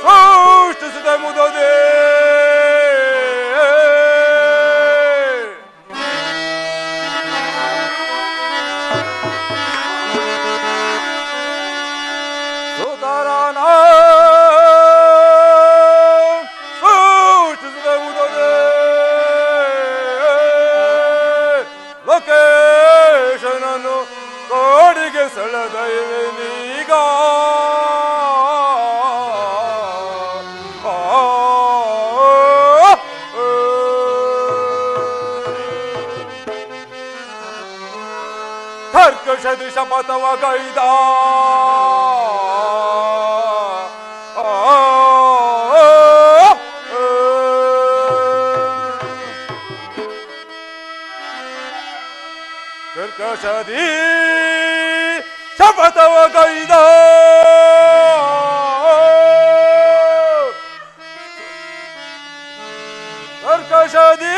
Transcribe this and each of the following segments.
ಸೃಷ್ಟಿಸಿದ ಮುದದೆ ಸುತರಾನ ಸೃಷ್ಟಿಸಿದ ಮುದದೆ ಲೋಕೇಶನನ್ನು ಕೋಡಿಗೆ ಸೆಳೆದೀಗ ಕರ್ಕಶ ಶಪಥವ ಕೈದ ಕರ್ಕಶದಿ ಶಪಥವ ಕೈದ ಕರ್ಕಶದಿ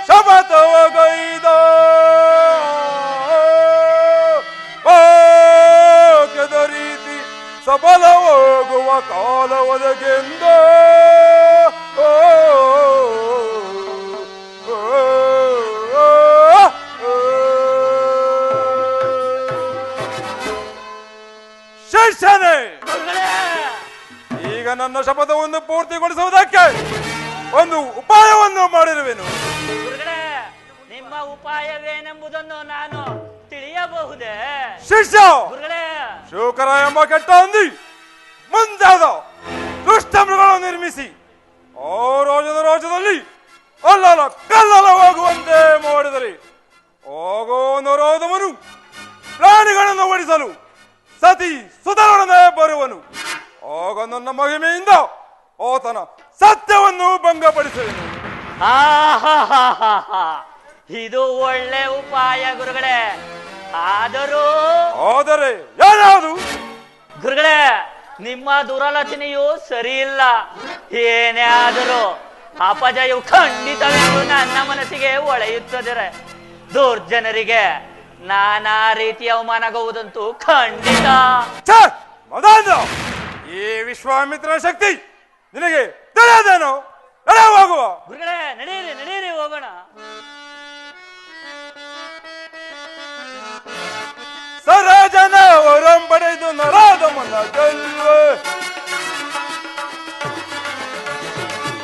ಶಪಥವ ಕೈದ ವಾಕ್ಯದ ರೀತಿ ಸಫಲ ಹೋಗುವ ಕಾಲ ಒದಗೆಂದ ಶಿಷ್ಯನೇ, ಈಗ ನನ್ನ ಶಪಥವನ್ನು ಪೂರ್ತಿಗೊಳಿಸುವುದಕ್ಕೆ ಒಂದು ಉಪಾಯವನ್ನು ಮಾಡಿರುವೆನು. ನಿಮ್ಮ ಉಪಾಯವೇನೆಂಬುದನ್ನು ನಾನು ತಿಳಿಯಬಹುದೇ? ಶಿಷ್ಯ, ಶೂಕರ ಎಂಬ ಕೆಟ್ಟ ಹಂದಿ ಮುಂದಾದ ದುಷ್ಟ ಮೃಗಗಳನ್ನು ನಿರ್ಮಿಸಿ ಆ ರಾಜ್ಯದಲ್ಲಿ ಅಲ್ಲಲ ಕಲ್ಲಲ ಹೋಗುವಂತೆ ಮಾಡಿದರೆ ಹೋಗೋ ನರೋಧಮನು ಪ್ರಾಣಿಗಳನ್ನು ಓಡಿಸಲು ಸತಿ ಸುತರೊಡನೆ ಬರುವನು. ಆಗ ನನ್ನ ಮಹಿಮೆಯಿಂದ ಆತನ ಸತ್ಯವನ್ನು ಭಂಗಪಡಿಸುವೆನು. ಇದು ಒಳ್ಳೆ ಉಪಾಯ ಗುರುಗಳೇ. ಆದರೆ ಯಾರಾದು ಗುರುಗಳೇ, ನಿಮ್ಮ ದುರಾಲೋಚನೆಯು ಸರಿ ಇಲ್ಲ. ಏನೇ ಆದರೂ ಅಪಜಯವು ಖಂಡಿತವೆಂದು ನನ್ನ ಮನಸ್ಸಿಗೆ ಒಳೆಯುತ್ತದೆ. ದುರ್ಜನರಿಗೆ ನಾನಾ ರೀತಿಯ ಅವಮಾನಗೊಳ್ಳುವುದಂತೂ ಖಂಡಿತ. ಈ ವಿಶ್ವಾಮಿತ್ರನ ಶಕ್ತಿ ನಿನಗೆ ತಿಳಿಯದೇನೋ? ಹೋಗುವ ಗುರುಗಳೇ, ನಡೀರಿ ಹೋಗೋಣ. ಸರಜನ ವರಂ ಪಡೆದು ನರಾಧಮನ ಗೆಲ್ವೆ.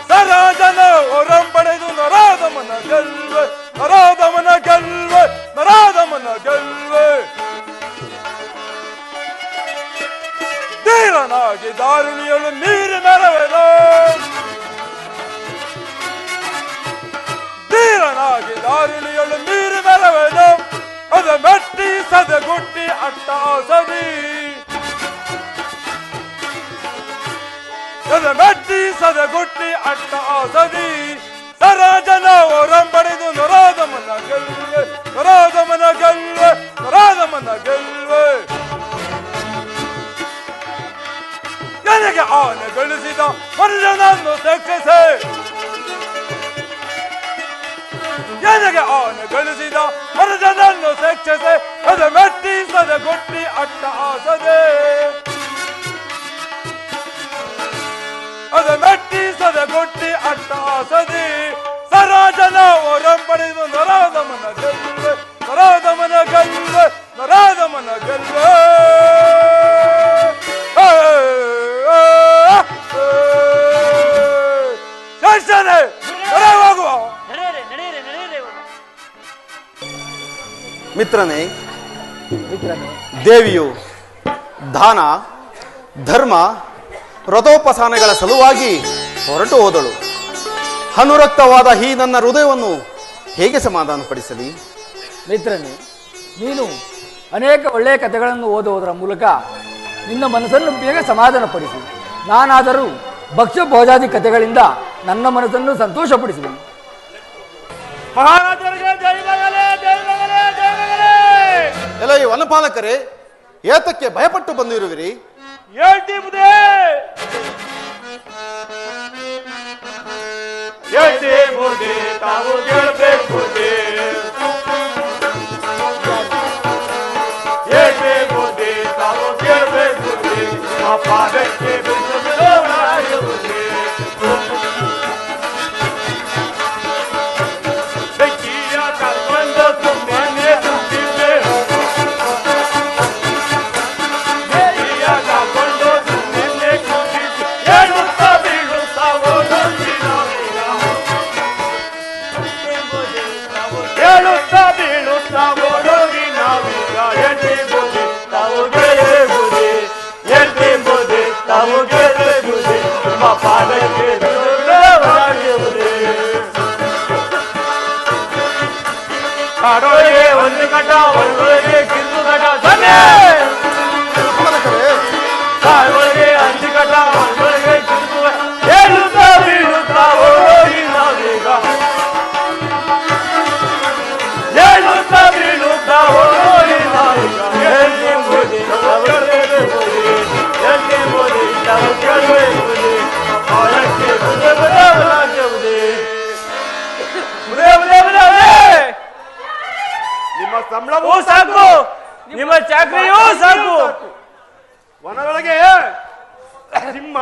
ಸರಜನ ವರಂ ಪಡೆದು ನರಾಧಮನ ಗೆಲ್ವೆ. ನರಾಧಮನ ಗೆಲ್ವೆ. ನರಾಧಮನ ಗೆಲ್ವೆ. ಧೀರನಾಗಿ ದಾರುಣಿಯಳು ನೀರು ಮೆರವೆನು. ಧೀರನಾಗಿ ದಾರುಣಿಯಳು ನೀರು ಮೆರವೆನು. ಅದ ಮೆಟ್ಟಿ ಸದಗುಟ್ಟಿ ಅಟ್ಟಾಸದಿ. ಅದ ಮೆಟ್ಟಿ ಸದಗುಟ್ಟಿ ಅಟ್ಟಾಸದಿ. ಸರಜನ ವರಂ ಪಡೆದು ನರಾಧಮನ ಗೆಲ್ವೆ. ನರಾಧಮನ ಗೆಲ್ವೆ. ನರಾಧಮನ ಗೆಲ್ವೆ. ನನಗೆ ಆನೆ ಗಳಿಸಿದ ಮನುಜನನ್ನು ರಕ್ಷಿಸೆ. ನನಗೆ ಆನೆ ಗಳಿಸಿದ ಮನುಜನನ್ನು ರಕ್ಷಿಸೆ. ಅದ ಮೆಟ್ಟಿ ಸದಗುಟ್ಟಿ ಅಟ್ಟಾಸದೆ. ಅದ ಮೆಟ್ಟಿ ಸದಗುಟ್ಟಿ ಅಟ್ಟಾಸದಿ. ಸರಾಜನ ವರಂ ಪಡೆದು ನರಾಧಮನ ಗೆಲ್ವೆ. ನರಾಧಮನ ಗೆಲ್ವೆ. ನರಾಧಮನ ಗೆಲ್ವೆ. ಶಿಷ್ಯನೇ, ಹೋಗುವ. ಮಿತ್ರನೇ, ದೇವಿಯು ದಾನ ಧರ್ಮ ವ್ರತೋಪಸಾನಗಳ ಸಲುವಾಗಿ ಹೊರಟು ಹೋದಳು. ಅನುರಕ್ತವಾದ ಈ ನನ್ನ ಹೃದಯವನ್ನು ಹೇಗೆ ಸಮಾಧಾನಪಡಿಸಲಿ? ಮಿತ್ರನೇ, ನೀನು ಅನೇಕ ಒಳ್ಳೆಯ ಕಥೆಗಳನ್ನು ಓದುವುದರ ಮೂಲಕ ನಿನ್ನ ಮನಸ್ಸನ್ನು ಬೇಗ ಸಮಾಧಾನಪಡಿಸಿ. ನಾನಾದರೂ ಭಕ್ಷ್ಯ ಭೋಜಾದಿ ಕಥೆಗಳಿಂದ ನನ್ನ ಮನಸ್ಸನ್ನು ಸಂತೋಷಪಡಿಸುವೆನು. ಎಲ್ಲ ಈ ವನಪಾಲಕರೇ, ಏತಕ್ಕೆ ಭಯಪಟ್ಟು ಬಂದಿರುವಿರಿ? ತಾವು ಗೆಳಬೇಕು. ತಾವು ನಿಮ್ಮ ಸಂಬಳವೂ ಸಾಕು, ನಿಮ್ಮ ಚಾಕರಿಯೂ ಸಾಕು. ವನದೊಳಗೆ ಸಿಂಹ,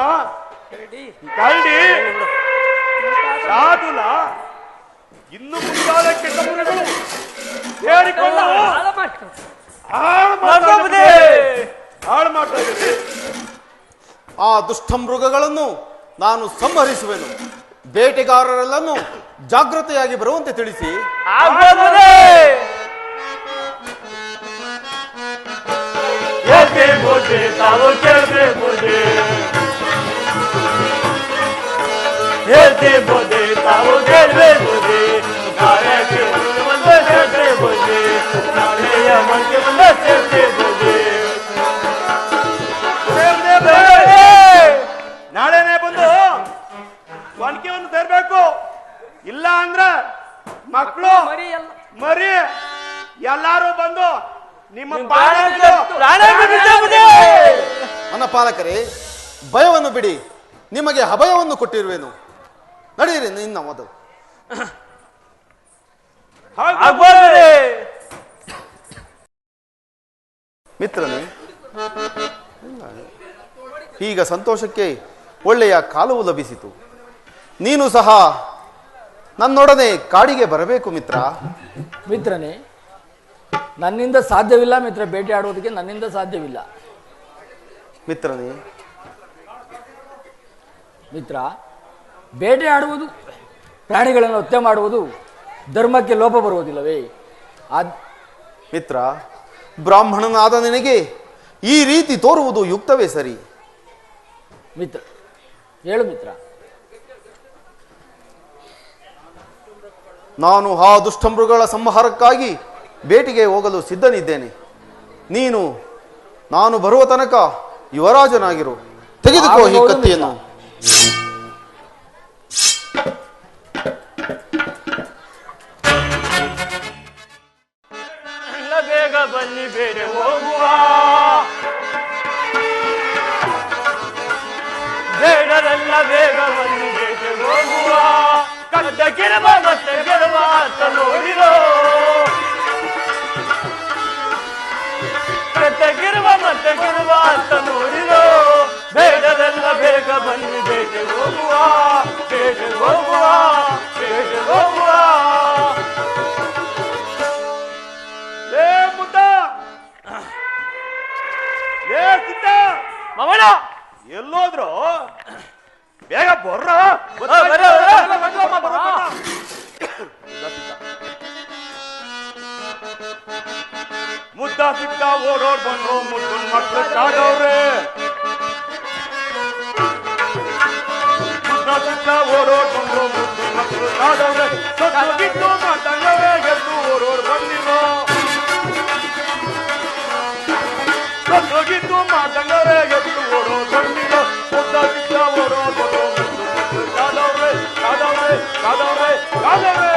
ಕರಡಿ, ಶಾದುಲ ಇನ್ನು ಮುಂತಾದ ಕೆಟ್ಟ ಮುನಿಗಳು ಸೇರಿಕೊಂಡು ಹಾಳು ಮಾಡ್ತಾ ಇದ್ದೀರಿ. ಆ ದುಷ್ಟ ಮೃಗಗಳನ್ನು ನಾನು ಸಂಹರಿಸುವೆನು. ಬೇಟೆಗಾರರೆಲ್ಲನ್ನು ಜಾಗೃತೆಯಾಗಿ ಬರುವಂತೆ ತಿಳಿಸಿ. ತಾವು ಕೇಳಬೇಕು, ಹೇಳ್ತೆ ಬೋದೆ ತಾವು ಕೇಳಬೇಕು, ನಾಳೆಗೆ ಒಂದೇ ಸೇರ್ತೆ ಬೋದೆ, ನಾಳೆಯ ಮಂಗೆ ಒಂದೇ ಸೇರ್ತೆ ಬೋದೆ. ನಾಳೆನೆ ಬಂದು ಒನಕೆಯನ್ನು ಸೇರ್ಬೇಕು. ಇಲ್ಲ ಅಂದ್ರೆ ಮಕ್ಕಳು ಮರಿ ಎಲ್ಲಾರು ಬಂದು ನಿಮ್ಮ ನನ್ನ ಪಾಲಕರೇ, ಭಯವನ್ನು ಬಿಡಿ, ನಿಮಗೆ ಅಭಯವನ್ನು ಕೊಟ್ಟಿರುವೆನು. ನಡೆಯಿರಿ ನಿನ್ನ ಮೊದಲು. ಮಿತ್ರನೇ, ಈಗ ಸಂತೋಷಕ್ಕೆ ಒಳ್ಳೆಯ ಕಾಲವು ಲಭಿಸಿತು. ನೀನು ಸಹ ನನ್ನೊಡನೆ ಕಾಡಿಗೆ ಬರಬೇಕು ಮಿತ್ರ. ಮಿತ್ರನೇ, ನನ್ನಿಂದ ಸಾಧ್ಯವಿಲ್ಲ ಮಿತ್ರ, ಬೇಟೆ ಆಡುವುದಕ್ಕೆ ನನ್ನಿಂದ ಸಾಧ್ಯವಿಲ್ಲ ಮಿತ್ರನೇ. ಮಿತ್ರ, ಬೇಟೆ ಆಡುವುದು, ಪ್ರಾಣಿಗಳನ್ನು ಹತ್ಯೆ ಮಾಡುವುದು ಧರ್ಮಕ್ಕೆ ಲೋಪ ಬರುವುದಿಲ್ಲವೇ? ಮಿತ್ರ, ಬ್ರಾಹ್ಮಣನಾದ ನಿನಗೆ ಈ ರೀತಿ ತೋರುವುದು ಯುಕ್ತವೇ ಸರಿ? ಮಿತ್ರ, ಹೇಳು ಮಿತ್ರ. ನಾನು ಆ ದುಷ್ಟಮೃಗಗಳ ಸಂಹಾರಕ್ಕಾಗಿ ಬೇಟೆಗೆ ಹೋಗಲು ಸಿದ್ಧನಿದ್ದೇನೆ. ನೀನು ನಾನು ಬರುವ ತನಕ ಯುವರಾಜನಾಗಿರು. ತೆಗೆದುಕೋ ಈ ಕತ್ತಿಯನ್ನು. ಬೇಗ ಬನ್ನಿ, ಬೇರೆ ಹೋಗುವ, ಬೇಡರೆಲ್ಲ ಬೇಗ ಬನ್ನಿ, ಬೇಟೆ ಹೋಗುವ. ಕಡ್ಡ ಗಿಡವ ಮತ್ತೆ ಗೆಲುವ ಅಂತ ನೋಡಿರೋ, ಕಡ್ಡ ಗಿರುವ ಮತ್ತೆ ಗೆಲುವ ಅಂತ ನೋಡಿರೋ. ಬೇಡರೆಲ್ಲ ಬೇಗ ಬನ್ನಿ, ಬೇಟೆ ಹೋಗುವ, ಬೇಟೆ ಹೋಗುವ, ಬೇಟೆ ಹೋಗುವ. ಮಮಣ ಎಲ್ಲೋದ್ರು? ಬೇಗ ಬರ್ರ. ಮುದ್ದ ಸಿಕ್ಕ ಓಡೋಡ್ ಬಂದ್ರು, ಮುದ್ದು ಮಕ್ಕಳು ಕಾಡವ್ರೆ. ಮುದ್ದ ಸಿಕ್ಕ ಓಡೋಡ್ ಬಂದ್ರು, ಮುದ್ದು ಮಕ್ಕಳು ಕಾಡವ್ರೆ. ಸೊತ್ತು ಮಾತಂಗವೇ ಗೆದ್ದು ಓಡೋಡ್ ಬಂದಿರೋ, ಸೊತ್ತೋಗಿದ್ದು ಮಾತಂಗವೇ ಗೆದ್ದು ಓಡೋಡ್ ಬಂದಿರೋ. ಮುದ್ದ ಸಿಕ್ಕ ಓಡೋಡ್ ಬಂದ್ರು, ಮುದ್ದು ಮಕ್ಕಳು ಕಾಡವ್ರೆ, ಕಾಡವ್ರೆ, ಕಾಡವ್ರೆ, ಕಾಡವ್ರೆ.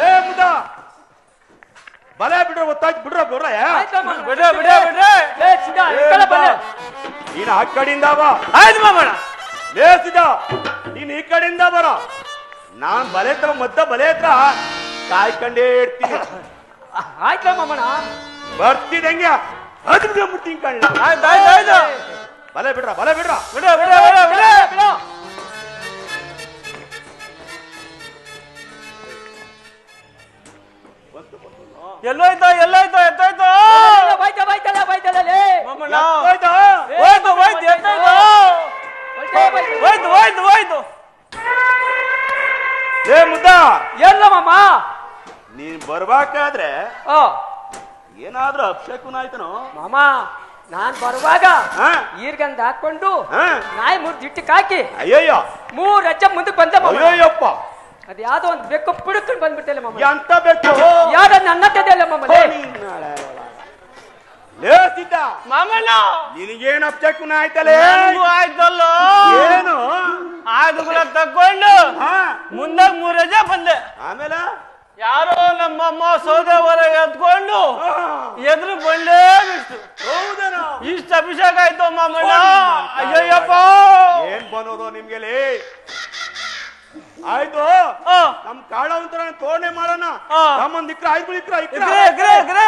ಏ ಮುದ್ದ ಬಲೆ ಬಿಡ್ರ, ಗೊತ್ತಾಯ್ತು ಬಿಡ್ರ, ಬಿಡ್ರ ನೀನ್ ಆ ಕಡೆಯಿಂದ ಬಾ. ಆಯ್ತು ಮಾಮಣ್ಣ. ಲೇಸಿದ ನೀನ್ ಈ ಕಡೆಯಿಂದ ಬರ. ನಾನ್ ಬಲೆ ಹತ್ರ ಬಲೆ ಹತ್ರ ಕಾಯ್ಕೊಂಡೇ ಇರ್ತೀನಿ. ಆಯ್ತ ಮಾಮಣ್ಣ. ಬರ್ತಿದಂಗೆ ಬಿಡ್ತೀನಿ ಕಣ್ಣ. ಬಲೆ ಬಿಡ್ರ, ಬಲೆ ಬಿಡ್ರ, ಬಿಡ ಬಿಡ ಬಿಡ ಬಿಡ ಬಿಡ. ಎಲ್ಲೋಯ್ತು ಎಲ್ಲೋಯ್ತು ಎತ್ತಾಯ್ತು? ಮಾಮಣ್ಣ ಹೋಯ್ತು ಹೋಯ್ತು ಹೋಯ್ತು ಎತ್ತಾಯ್ತು ಹೋಯ್ತು ಹೋಯ್ತು ಹೋಯ್ತು. ಏ ಮುದ್ದ, ಎಲ್ಲ ಮಾಮ ನೀನ್ ಬರ್ಬೇಕಾದ್ರೆ ಏನಾದ್ರೂ ಅಪ್ಶಕುನ ಆಯ್ತನೋ? ಮಾಮ ನಾನ್ ಬರುವಾಗ ಈರ್ಗಂದ ಹಾಕೊಂಡು ನಾಯಿ 3 ದಿಟ್ಟಕ್ಕೆ ಹಾಕಿ ಅಯ್ಯಯ್ಯ 3 ಹೆಜ್ಜೆ ಮುಂದಕ್ಕೆ ಬಂದೆ ಮಾಮ. ಅಯ್ಯಯ್ಯಪ್ಪ, ಅದ್ ಯಾವ್ದೋ ಒಂದು ಬೆಕ್ಕು ಪುಡುಕೊಂಡು ಬಂದ್ಬಿಟ್ಟಲ್ಲ ಮಾಮ. ಎಂತ ಬೇಕು ಯಾವ್ದ ನನ್ನ ತೆದೆಯಲ್ಲ ಮಾಮ. ಲೇಸಿದ್ದ ಮಾಮಣ್ಣ ನಿನಗೇನು ಅಪ್ಶಕುನ ಆಯ್ತಲೇ? ಆಯ್ತಲ್ಲ. ಏನು ಆಯ್ದುಗಳ ತಕೊಂಡು ಮುಂದೆ 3 ಹೆಜ್ಜೆ ಬಂದೆ. ಆಮೇಲೆ ಯಾರೋ ನಮ್ಮಮ್ಮ ಸೌದೆ ಹೊರಗೆ ಎತ್ಕೊಂಡು ಎದುರು ಬಂಡೇ ಬಿಟ್ಟು. ಹೌದೇನೋ? ಇಷ್ಟ ಅಭಿಷೇಕ ಆಯ್ತು ಮಾಮಣ್ಣ. ಅಯ್ಯಯ್ಯಪ್ಪ, ಏನ್ ಬನ್ನೋದು ನಿಮ್ಗೆ? ಆಯ್ತು ಆ, ನಮ್ ಕಾಳ ಒಂಥರ ತೋರಣೆ ಮಾಡೋಣ ಆ. ನಮ್ಮೊಂದ್ ಇಕ್ರ ಆಯ್ತು ಇಕ್ರ ಇಕ್ರ ಗ್ರೇ ಗ್ರೇ ಗ್ರೇ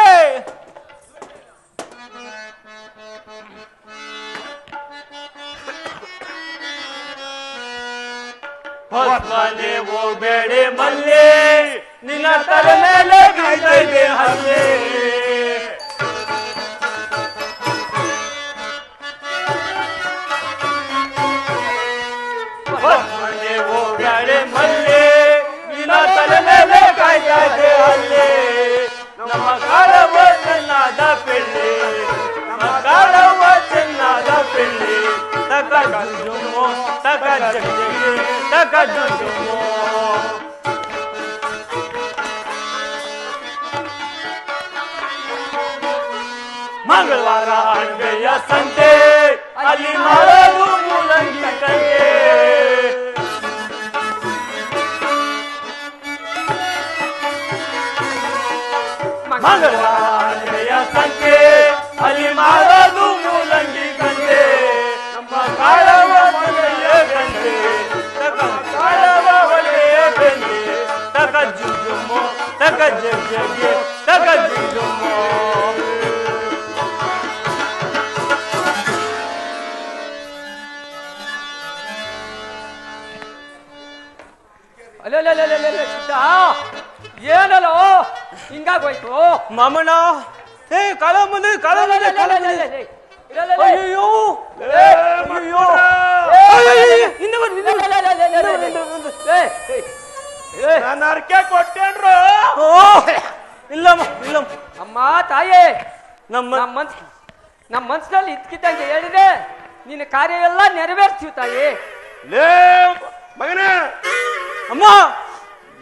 ಹೊಸ್ಮನೆ ಹೋಗ್ಬೇಡಿ ಮಲ್ಲಿ ನಿನ್ನ ತಲೆ ಮೇಲೆ ಕಾಯ್ತೈತೆ ಹಲ್ಲೆ ಹೊಸ್ಮನೆ ಹೋಗ್ಬೇಡಿ ಮಲ್ಲಿ ನಿನ್ನ ತಲೆ ಮೇಲೆ ಕಾಯ್ತೈತೆ ಹಲ್ಲೆ ನಮ್ಮ ಕಾಳವ ಚೆನ್ನಾದ ಪೆಳ್ಳಿ ನಮ್ಮ ಕಾಳವ ಚೆನ್ನಾದ ಪೆಳ್ಳಿ ತಕ ಜುಮ್ಮು ತಕ ಜಗ್ಗಿ ತಕ ಜುಮ್ಮು ಮಂಗಳವಾರ ಅಣಬೆಯ ಸಂತೆ ಅಲ್ಲಿ ಮಾಡೋದು ಮೂಲಂಗಿ ಕಂಗೆ ಮಂಗಳವಾರ ಅಣಬೆಯ ಸಂತೆ ಅಲ್ಲಿ ಮಾಡೋದು ಮೂಲಂಗಿ ಕಂಗೆ ನಮ್ಮ ಕಾಳವ ಒಳ್ಳೆಯ ಗಂಟೆ ತಕ ಕಾಳವ ಒಳ್ಳೆಯ ಗಂಟೆ ತಕ ಜುಮ್ಮು ತಕ ಜಗ್ಗಿ ತಕ ಜುಮ್ಮು ಅಲ್ಲ ಸಿದ್ಧ ಏನಲ್ಲ ಹಿಂಗಾಗೋಯ್ತು ಮಾಮಣ್ಣ ಏ ಕಾಲ ಮುಂದೆ ಕಾಲ ಮುಂದೆ ಕಾಲ ಮುಂದೆ ಅಯ್ಯೋ ಅಯ್ಯೋ ಹಿಂದೆ ಬನ್ನಿ ನಾನು ಅರ್ಕೆ ಕೊಟ್ಟೇನ್ರು ಇಲ್ಲಮ್ಮ ಇಲ್ಲಮ್ಮ ಅಮ್ಮ ತಾಯೇ ನಮ್ಮ ನಮ್ಮ ಮನ್ಸಿನಲ್ಲಿ ಇದ್ಕಿದ್ದಂಗೆ ಹೇಳಿದೆ ನಿನ್ನ ಕಾರ್ಯ ಎಲ್ಲ ನೆರವೇರ್ತೀವಿ ತಾಯಿ ಲೇ ಮಗನೇ ಅಮ್ಮ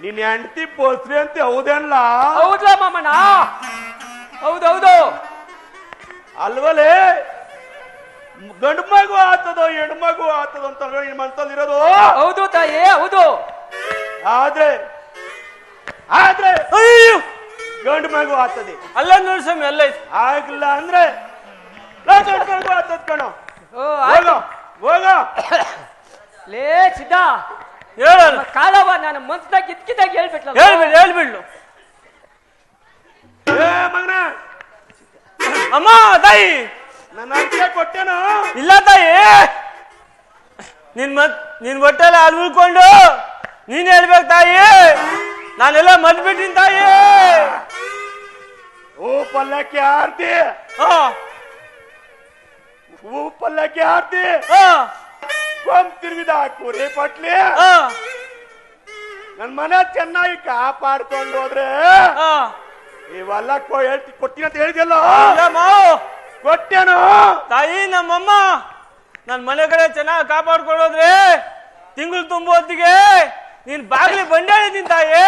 ನಿನ್ ಹೆಂಡತಿ ಬೋಸ್ರಿ ಅಂತ ಹೌದೇನ್ಲ ಹೌದಾ ಮಾಮಣ್ಣ ಹೌದೌದು ಅಲ್ವಲೇ ಗಂಡು ಮಗು ಆತದೋ ಹೆಣ್ಣು ಮಗು ಆತದೋ ಅಂತ ನಿನ್ ಮನ್ಸಲ್ಲಿ ಇರೋದು ಹೌದು ತಾಯಿ ಹೌದು ಆದ್ರೆ ಆದ್ರೆ ಅಯ್ಯೋ ಗಂಡು ಮಗು ಆಗ್ತದೆ ಅಲ್ಲ ನೋಡಿ ಸ್ವಾಮಿ ಅಲ್ಲ ಐತಿ ಆಗ್ಲಿಲ್ಲ ಅಂದ್ರೆ ಗಂಡು ಮಗು ಆಗ್ತದ ಕಣೋ ಓ ಆಯ್ತು ಹೋಗ ಲೇ ಸಿದ್ಧ ಹೇಳಲ್ಲ ಕಾಲವ ನಾನು ಮನ್ಸ್ದಾಗ ಇದ್ಕಿದ್ದಾಗ ಹೇಳ್ಬಿಟ್ಲ ಹೇಳ್ಬಿಡ್ಲು ಏ ಮಗನ ಅಮ್ಮ ತಾಯಿ ನನ್ನ ಅರ್ಕೆ ಕೊಟ್ಟೇನು ಇಲ್ಲ ತಾಯಿ ನಿನ್ ಹೊಟ್ಟೆಲ್ಲ ಅಲ್ಲಿ ಉಳ್ಕೊಂಡು ನೀನ್ ಹೇಳ್ಬೇಕು ತಾಯಿ ನಾನೆಲ್ಲ ಮದ್ಬಿಟ್ಟಿನ ತಾಯಿ ಹೂ ಪಲ್ಲಕ್ಕಿ ಆರ್ತಿ ಹಾ ಹೂ ಪಲ್ಲಕ್ಕಿ ಆರ್ತಿ ಹಾ ಕೊಂಬ್ ತಿರುಗಿದ ಕುರಿ ಪಟ್ಲಿ ಹಾ ನನ್ ಮನೆ ಚೆನ್ನಾಗಿ ಕಾಪಾಡ್ಕೊಂಡು ಹೋದ್ರೆ ಹಾ ಇವೆಲ್ಲ ಕೊಟ್ಟಿನ ಅಂತ ಹೇಳಿದ್ಯಲ್ಲ ಇಲ್ಲ ಮಾವು ಕೊಟ್ಟೇನು ತಾಯಿ ನಮ್ಮಮ್ಮ ನನ್ ಮನೆ ಕಡೆ ಚೆನ್ನಾಗಿ ಕಾಪಾಡ್ಕೊಳ್ಳೋದ್ರೆ ತಿಂಗಳು ತುಂಬ ಹೊತ್ತಿಗೆ ನೀನ್ ಬಾಗ್ಲಿ ಬಂಡೆ ಹೇಳಿದ್ದೀನಿ ತಾಯಿ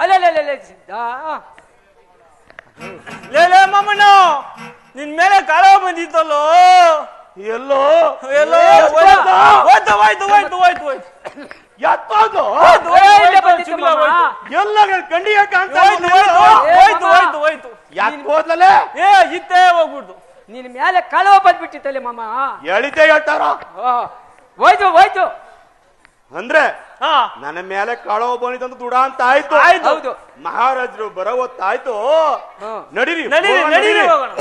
ಅಲ್ಲ ಸಿದ್ಧ ಲೇ ಮಾಮಣ್ಣ ನಿನ್ ಮೇಲೆ ಕಾಳ ಬಂದಿತ್ತಲ್ಲೋ ಎಲ್ಲೋ ಎಲ್ಲೋ ಹೋಯ್ತು ಹೋಯ್ತು ಹೋಯ್ತು ಹೋಯ್ತು ಹೋಯ್ತು ಎತ್ತೋದು ಇಲ್ಲೇ ಬಂದಿತ್ತು ಮಾಮ. ಎಲ್ಲ ಗಂಡಿಗೆ ಕಾಣ್ತಾ ಹೋಯ್ತು ಹೋಯ್ತು ಹೋಯ್ತು ಯಾಕೆ ಹೋದ್ಲೇ ಏ ಇತ್ತೇ ಹೋಗ್ಬಿಡ್ತು ನಿನ್ ಮೇಲೆ ಕಳವ ಬಂದ್ಬಿಟ್ಟಿತ್ತಲ್ಲಿ ಮಾಮ ಹೇಳಿದ್ದೆ ಹೇಳ್ತಾರ ಹೋಯ್ತು ಅಂದ್ರೆ ಹಾ ನನ್ನ ಮೇಲೆ ಕಳವ ಬಂದಿದ್ದಂತ ದುಡ ಅಂತ ಆಯ್ತು ಹೌದು ಮಹಾರಾಜರು ಬರೋ ಹೊತ್ತಾಯ್ತು ಹ್ಮ್. ನಡೀರಿ ನಡೀರಿ ಹೋಗೋಣ, ನಡೀರಿ ನಡೀರಿ. ಹೋಗೋಣ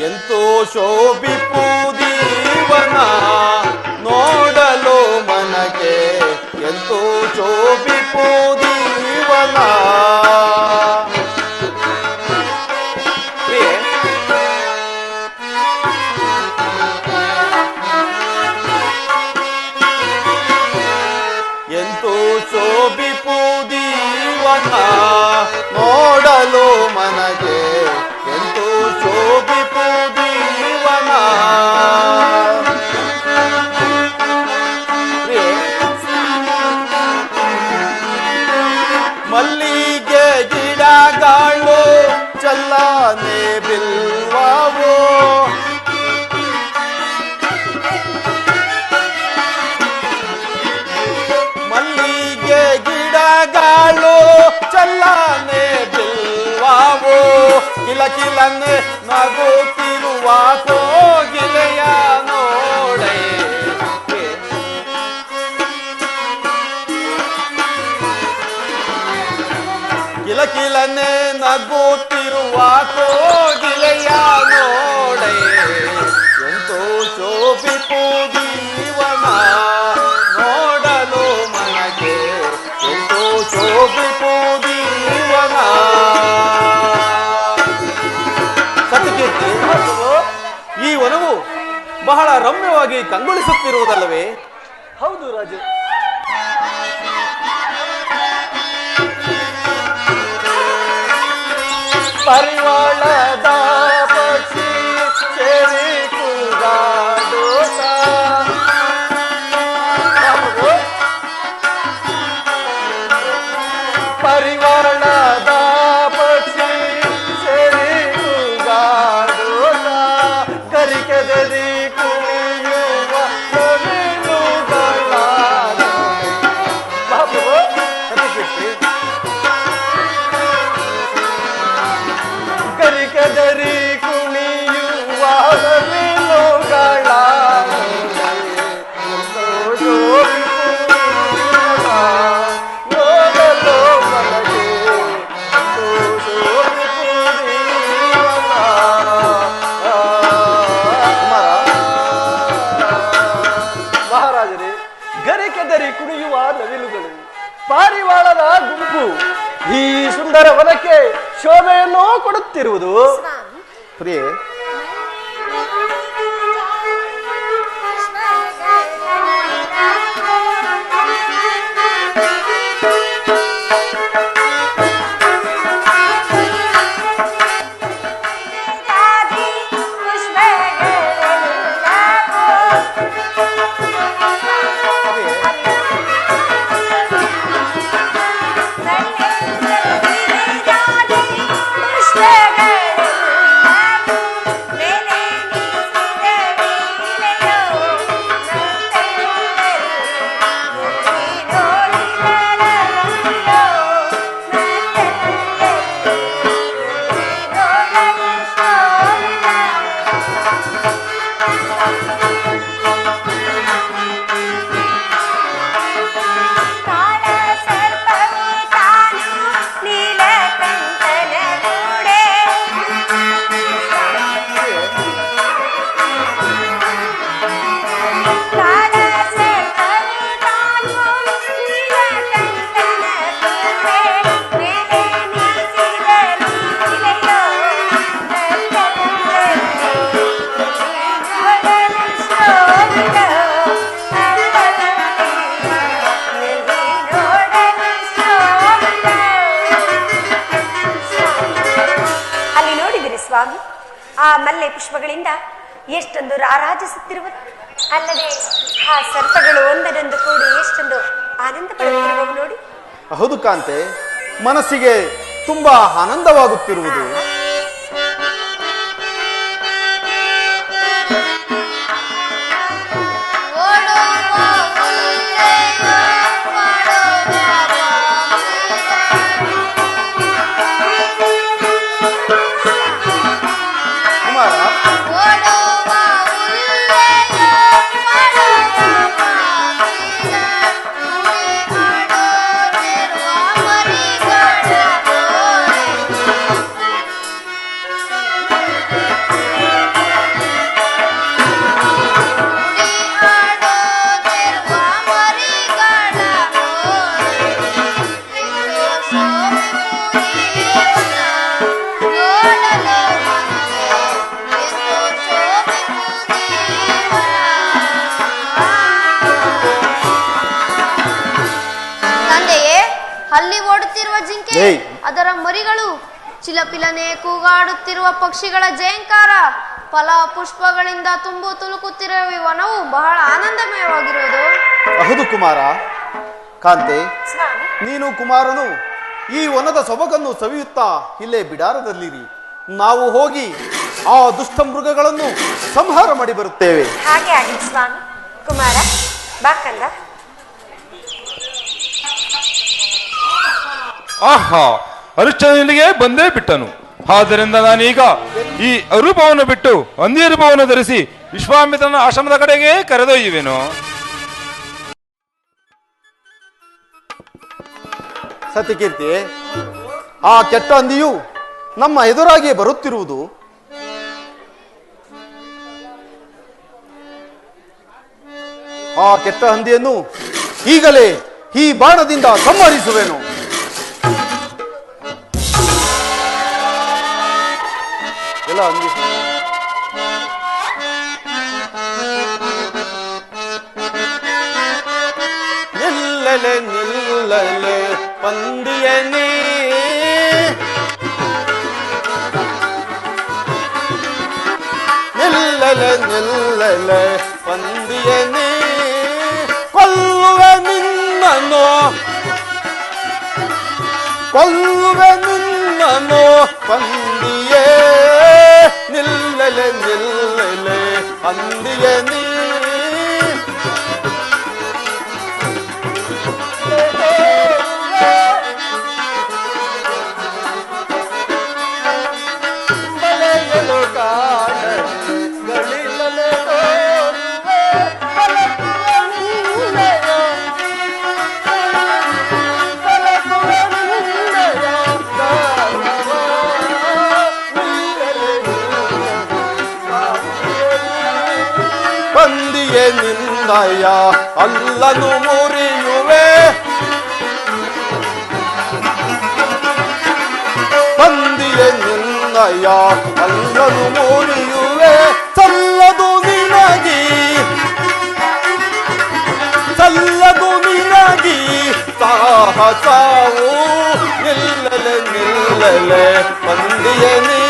ಎಂತೋ ಶೋಭಿಪೂದೀವನ ನೋಡಲು ಮನಗೆ ಎಂತೋ ಶೋಭಿಪೂದೀವನ ಎಂತೋ ಶೋಭಿಪೂದೀವನ ನೋಡಲು ಮನಗೆ ಎಂತೋ ಶೋಭಿಪೂದೀವನ ಕಿಲಕಿಲನೆ ನಗುತ್ತಿರುವ ಕೋಗಿಲೆಯ ನೋಡೆ. ಕಿಲಕಿಲನೆ ನಗುತ್ತಿರುವ ಕೋಗಿಲೆಯ ನೋಡೆ. ಎಂತೋ ಶೋಭಿಪು ಜೀವನ ನೋಡಲು ಮನಗೆ. ಎಂತೋ ಶೋಭಿಪು ಜೀವನ. ಸತ್ಯಕೀರ್ತಿ, ಈ ವನವು ಬಹಳ ರಮ್ಯವಾಗಿ ಕಂಗೊಳಿಸುತ್ತಿರುವುದಲ್ಲವೇ? ಹೌದು ರಾಜು. ಪರಿವಾಳದ ಪಕ್ಷಿ ಸೇರಿ ಕೂಗಾಡುತ್ತ. ಪರಿವಾಳದ ಪಕ್ಷಿ ಸೇರಿ ಕೂಗಾಡುತ್ತ. ಕರಿಕೆದರಿ ಕುಣಿಯುವ ನವಿಲುಗಳ ಕರಿಕೆದರಿ ಕುಣಿಯುವ ನವಿಲುಗಳ ನೋಡಲು ಮನಗೆ. ಮಹಾರಾಜರೇ, ಗರಿಕೆದರಿ ಕುಣಿಯುವ ನವಿಲುಗಳು, ಪಾರಿವಾಳದ ಗುಂಪು ಈ ಸುಂದರ ವನಕ್ಕೆ ಶೋಭೆಯನ್ನು ಕೊಡುತ್ತಿರುವುದು. ಪ್ರಿಯೆ, ಸ್ವಾಮಿ, ಆ ಮಲ್ಲೆ ಪುಷ್ಪಗಳಿಂದ ಎಷ್ಟೊಂದು ರಾರಾಜಿಸುತ್ತಿರುವುದು ಅಲ್ಲದೆ ಆ ಸರ್ಪಗಳು ಒಂದರೊಂದು ಕೂಡಿ ಎಷ್ಟೊಂದು ಆನಂದ ಪಡುತ್ತಿರುವವು ನೋಡಿ. ಹೌದು ಕಾಂತೆ, ಮನಸ್ಸಿಗೆ ತುಂಬಾ ಆನಂದವಾಗುತ್ತಿರುವುದು. ಅಲ್ಲಿ ಓಡುತ್ತಿರುವ ಜಿಂಕೆ, ಅದರ ಮರಿಗಳು, ಚಿಲಪಿಲನೆ ಕೂಗಾಡುತ್ತಿರುವ ಪಕ್ಷಿಗಳ ಜಯಂಕಾರ, ಫಲ ಪುಷ್ಪಗಳಿಂದ ತುಂಬು ತುಳುಕುತ್ತಿರುವ ಈ ವನವು ಬಹಳ ಆನಂದಮಯವಾಗಿರುವುದು. ಹೌದು ಕುಮಾರ. ಕಾಂತೆ, ನೀನು ಕುಮಾರನು ಈ ವನದ ಸೊಬಗನ್ನು ಸವಿಯುತ್ತಾ ಇಲ್ಲೇ ಬಿಡಾರದಲ್ಲಿರಿ. ನಾವು ಹೋಗಿ ಆ ದುಷ್ಟ ಮೃಗಗಳನ್ನು ಸಂಹಾರ ಮಾಡಿ ಬರುತ್ತೇವೆ. ಹಾಗೆ ಆಗಲಿ ಸ್ವಾಮಿ. ಕುಮಾರ ಬಾಕಂದ. ಆಹಾ, ಅರಿಶ್ಚಂದ್ರನಿಗೆ ಬಂದೇ ಬಿಟ್ಟನು. ಆದ್ದರಿಂದ ನಾನೀಗ ಈ ರೂಪವನ್ನು ಬಿಟ್ಟು ಒಂದೇ ರೂಪವನ್ನು ಧರಿಸಿ ವಿಶ್ವಾಮಿತ್ರನ ಆಶ್ರಮದ ಕಡೆಗೆ ಕರೆದೊಯ್ಯುವೆನು. ಸತ್ಯಕೀರ್ತಿ, ಆ ಕೆಟ್ಟ ಹಂದಿಯು ನಮ್ಮ ಎದುರಾಗಿ ಬರುತ್ತಿರುವುದು ಆ ಕೆಟ್ಟ ಹಂದಿಯನ್ನು ಈಗಲೇ ಈ ಬಾಣದಿಂದ ಸಂಹರಿಸುವೆನು. ಎಲ್ಲ ಹಂದಿ ನಿಲ್ಲಲೆ ನಿಲ್ಲಲೆ ಪಂದಿಯನೇ, ನಿಲ್ಲಲೆ ನಿಲ್ಲಲೆ ಪಂದಿಯನೇ, ಕೊಲ್ಲುವೆ ನಿನ್ನನು, ಕೊಲ್ಲುವೆ ನಿನ್ನನು ಪಂದಿಯೇ, ನಿಲ್ಲಲೆ ನಿಲ್ಲಲೆ ಪಂದಿಯನೇ. ಪಂದಿಯೇ ನಿನ್ನಯ ಅಲ್ಲನು ಮುರಿಯುವೆ, ಪಂದಿಯೇ ನಿನ್ನಯ ಅಲ್ಲನು ಮುರಿಯುವೆ, ಸಲ್ಲದು ನಿನಗಿ, ಸಲ್ಲದು ನಿನಗಿ ಸಾಹಸವು, ನಿಲ್ಲಲೆ ನಿಲ್ಲಲೆ ಪಂದಿಯೇ ನೀ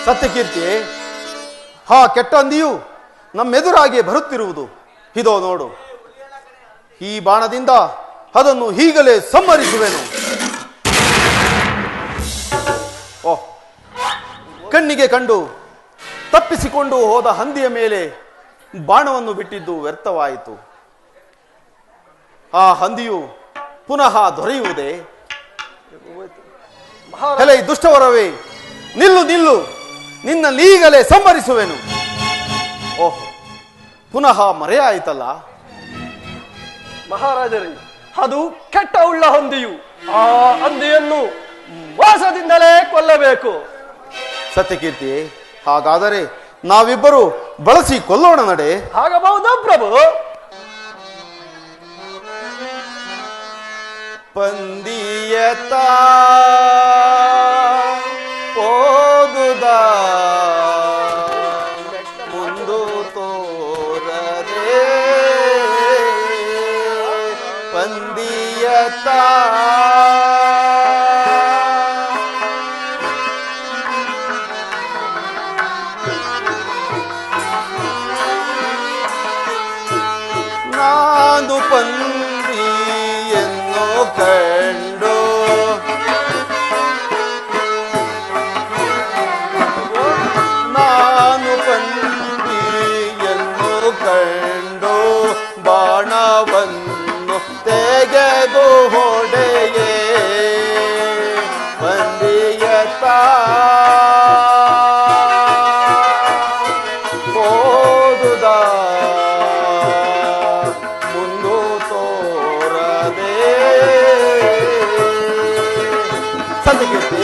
ಸತ್ಯಕೀರ್ತಿ, ಆ ಕೆಟ್ಟ ಹಂದಿಯು ನಮ್ಮೆದುರಾಗಿ ಬರುತ್ತಿರುವುದು ಇದೋ ನೋಡು. ಈ ಬಾಣದಿಂದ ಅದನ್ನು ಈಗಲೇ ಸಂಹರಿಸುವೆನು. ಓಹ್, ಕಣ್ಣಿಗೆ ಕಂಡು ತಪ್ಪಿಸಿಕೊಂಡು ಹೋದ ಹಂದಿಯ ಮೇಲೆ ಬಾಣವನ್ನು ಬಿಟ್ಟಿದ್ದು ವ್ಯರ್ಥವಾಯಿತು. ಆ ಹಂದಿಯು ಪುನಃ ದೊರೆಯುವುದೇ? ಎಲೆ ದುಷ್ಟವರವೇ, ನಿಲ್ಲು ನಿಲ್ಲು, ನಿನ್ನಲ್ಲಿ ಈಗಲೇ ಸಂಹರಿಸುವೆನು. ಓಹ್, ಪುನಃ ಮರೆಯಾಯಿತಲ್ಲ. ಮಹಾರಾಜರೇ, ಅದು ಕೆಟ್ಟ ಉಳ್ಳ ಹಂದಿಯು. ಆ ಹಂದಿಯನ್ನು ಮೋಸದಿಂದಲೇ ಕೊಲ್ಲಬೇಕು. ಸತ್ಯಕೀರ್ತಿ, ಹಾಗಾದರೆ ನಾವಿಬ್ಬರು ಬಳಸಿ ಕೊಲ್ಲೋಣ ನಡೆ. ಆಗಬಹುದು ಪ್ರಭು. ಪಂದಿಯತ ಹೋಗುದ ಮುಂದು ತೋರದೆ, ಪಂದಿಯತ ನಾನು ಪಂದಿಯನ್ನು ಕಂಡು ನಾನು ಪಂದಿಯನ್ನು ಕಂಡು ಬಾಣವನ್ನು ತೆಗೆದು ಹೊಡೆಯೇ, ಪಂದಿಯತ ಹೋದುದ ಮುಂದು ತೋರದೆ. ಸತ್ಯಕೀರ್ತಿ,